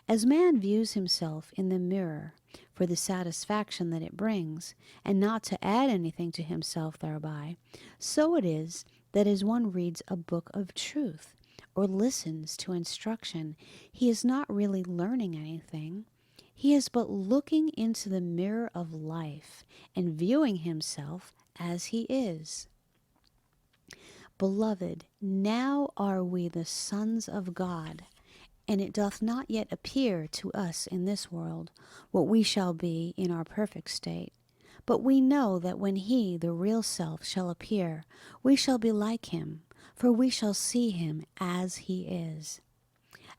As man views himself in the mirror for the satisfaction that it brings, and not to add anything to himself thereby, so it is that as one reads a book of truth or listens to instruction, he is not really learning anything. He is but looking into the mirror of life and viewing himself as he is. Beloved, now are we the sons of God, and it doth not yet appear to us in this world what we shall be in our perfect state. But we know that when he, the real self, shall appear, we shall be like him, for we shall see him as he is.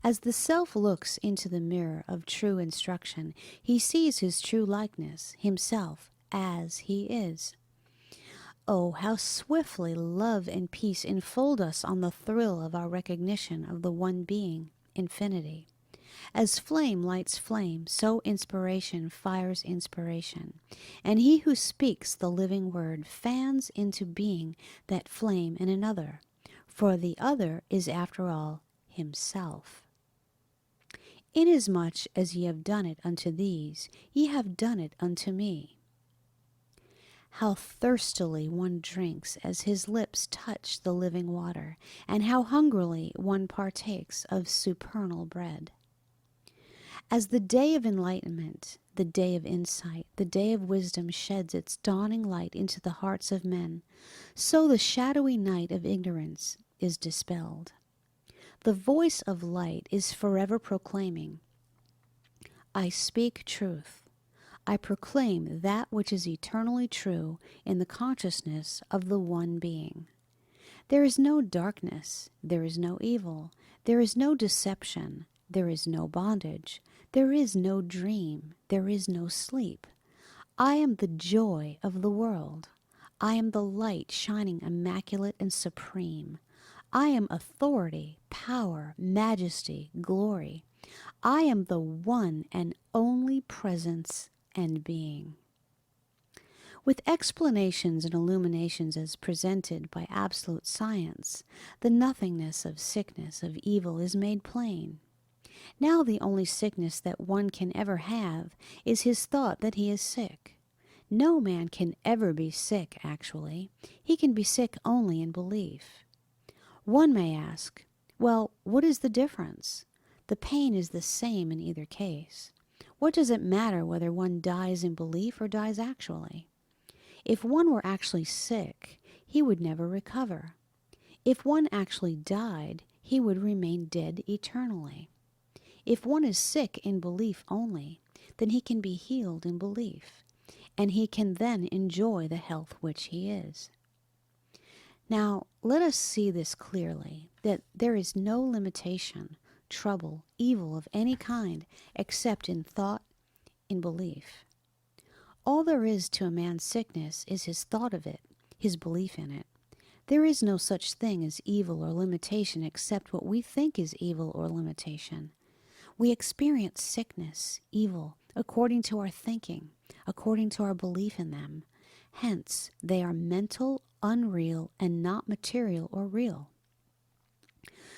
As the self looks into the mirror of true instruction, he sees his true likeness, himself, as he is. Oh, how swiftly love and peace enfold us on the thrill of our recognition of the one being, infinity. As flame lights flame, so inspiration fires inspiration. And he who speaks the living word fans into being that flame in another, for the other is, after all, himself. Inasmuch as ye have done it unto these, ye have done it unto me. How thirstily one drinks as his lips touch the living water, and how hungrily one partakes of supernal bread. As the day of enlightenment, the day of insight, the day of wisdom sheds its dawning light into the hearts of men, so the shadowy night of ignorance is dispelled. The voice of light is forever proclaiming, I speak truth. I proclaim that which is eternally true in the consciousness of the one being. There is no darkness, there is no evil, there is no deception, there is no bondage, there is no dream, there is no sleep. I am the joy of the world. I am the light shining immaculate and supreme. I am authority, power, majesty, glory. I am the one and only presence and being. With explanations and illuminations as presented by absolute science, the nothingness of sickness, of evil is made plain. Now the only sickness that one can ever have is his thought that he is sick. No man can ever be sick, actually. He can be sick only in belief. One may ask, well, what is the difference? The pain is the same in either case. What does it matter whether one dies in belief or dies actually? If one were actually sick, he would never recover. If one actually died, he would remain dead eternally. If one is sick in belief only, then he can be healed in belief, and he can then enjoy the health which he is. Now, let us see this clearly, that there is no limitation, trouble, evil of any kind, except in thought, in belief. All there is to a man's sickness is his thought of it, his belief in it. There is no such thing as evil or limitation except what we think is evil or limitation. We experience sickness, evil, according to our thinking, according to our belief in them. Hence, they are mental, unreal, and not material or real.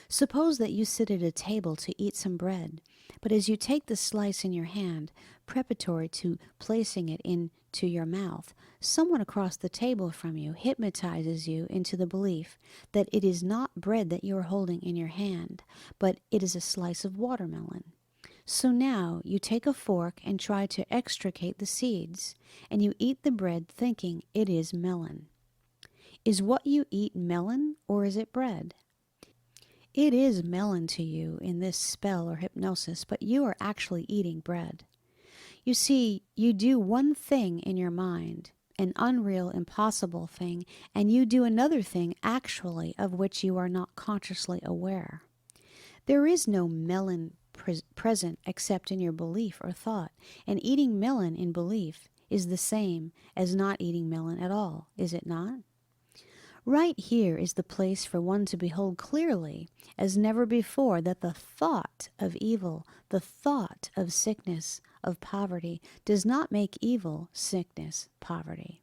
Suppose that you sit at a table to eat some bread, but as you take the slice in your hand, preparatory to placing it into your mouth, someone across the table from you hypnotizes you into the belief that it is not bread that you are holding in your hand, but it is a slice of watermelon. So now you take a fork and try to extricate the seeds, and you eat the bread thinking it is melon. Is what you eat melon, or is it bread? It is melon to you in this spell or hypnosis, but you are actually eating bread. You see, you do one thing in your mind, an unreal, impossible thing, and you do another thing actually of which you are not consciously aware. There is no melon present except in your belief or thought, and eating melon in belief is the same as not eating melon at all, is it not? Right here is the place for one to behold clearly, as never before, that the thought of evil, the thought of sickness, of poverty, does not make evil, sickness, poverty.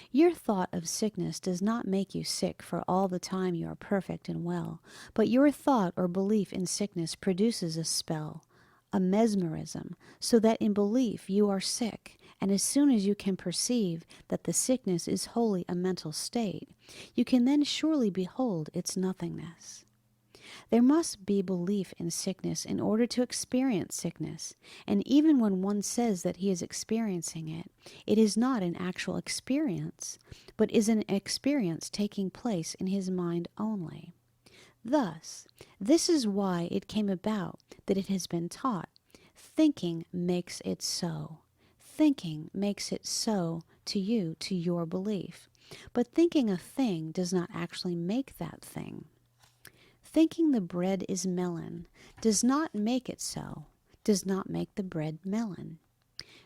Your thought of sickness does not make you sick for all the time you are perfect and well, but your thought or belief in sickness produces a spell, a mesmerism, so that in belief you are sick, and as soon as you can perceive that the sickness is wholly a mental state, you can then surely behold its nothingness. There must be belief in sickness in order to experience sickness, and even when one says that he is experiencing it, it is not an actual experience, but is an experience taking place in his mind only. Thus, this is why it came about that it has been taught, thinking makes it so. Thinking makes it so to you, to your belief. But thinking a thing does not actually make that thing. Thinking the bread is melon does not make it so, does not make the bread melon.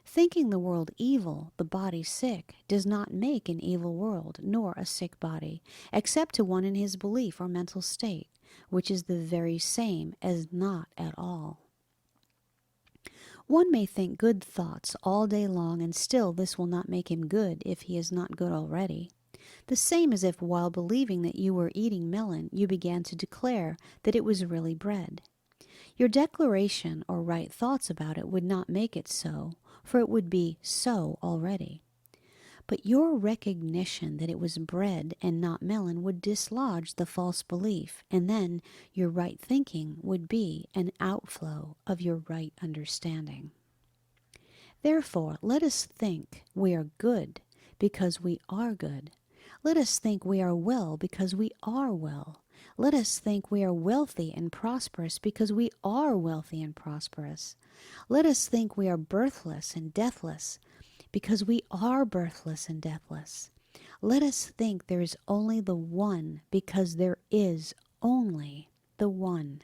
Thinking the world evil, the body sick, does not make an evil world, nor a sick body, except to one in his belief or mental state, which is the very same as not at all. One may think good thoughts all day long, and still this will not make him good if he is not good already. The same as if while believing that you were eating melon, you began to declare that it was really bread. Your declaration or right thoughts about it would not make it so, for it would be so already. But your recognition that it was bread and not melon would dislodge the false belief, and then your right thinking would be an outflow of your right understanding. Therefore, let us think we are good because we are good. Let us think we are well because we are well. Let us think we are wealthy and prosperous because we are wealthy and prosperous. Let us think we are birthless and deathless because we are birthless and deathless. Let us think there is only the one because there is only the one.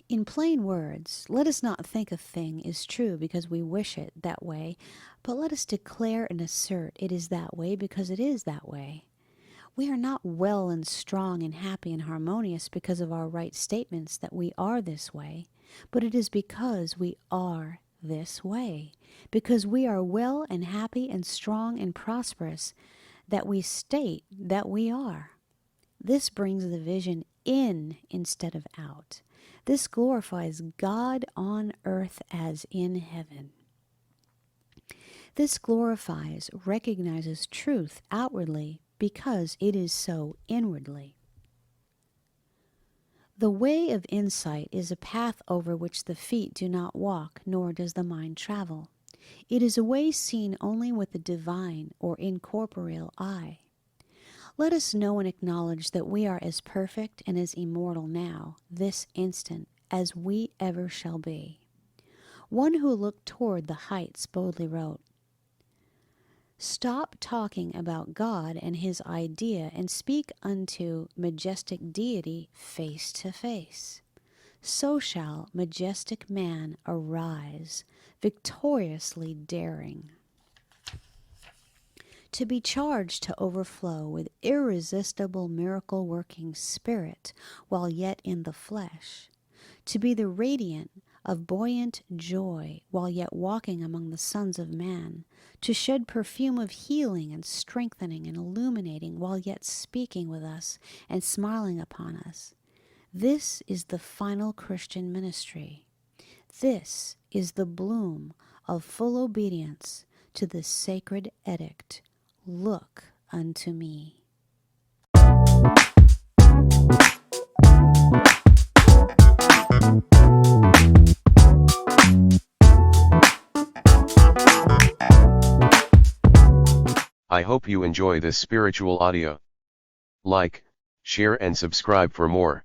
In plain words, let us not think a thing is true because we wish it that way, but let us declare and assert it is that way because it is that way. We are not well and strong and happy and harmonious because of our right statements that we are this way, but it is because we are this way, because we are well and happy and strong and prosperous that we state that we are. This brings the vision in instead of out. This glorifies God on earth as in heaven. This glorifies, recognizes truth outwardly because it is so inwardly. The way of insight is a path over which the feet do not walk, nor does the mind travel. It is a way seen only with the divine or incorporeal eye. Let us know and acknowledge that we are as perfect and as immortal now, this instant, as we ever shall be. One who looked toward the heights boldly wrote, "Stop talking about God and his idea and speak unto majestic deity face to face. So shall majestic man arise, victoriously daring to be charged to overflow with irresistible miracle-working spirit while yet in the flesh, to be the radiant of buoyant joy while yet walking among the sons of man, to shed perfume of healing and strengthening and illuminating while yet speaking with us and smiling upon us. This is the final Christian ministry. This is the bloom of full obedience to the sacred edict. Look unto me." I hope you enjoy this spiritual audio. Like, share and subscribe for more.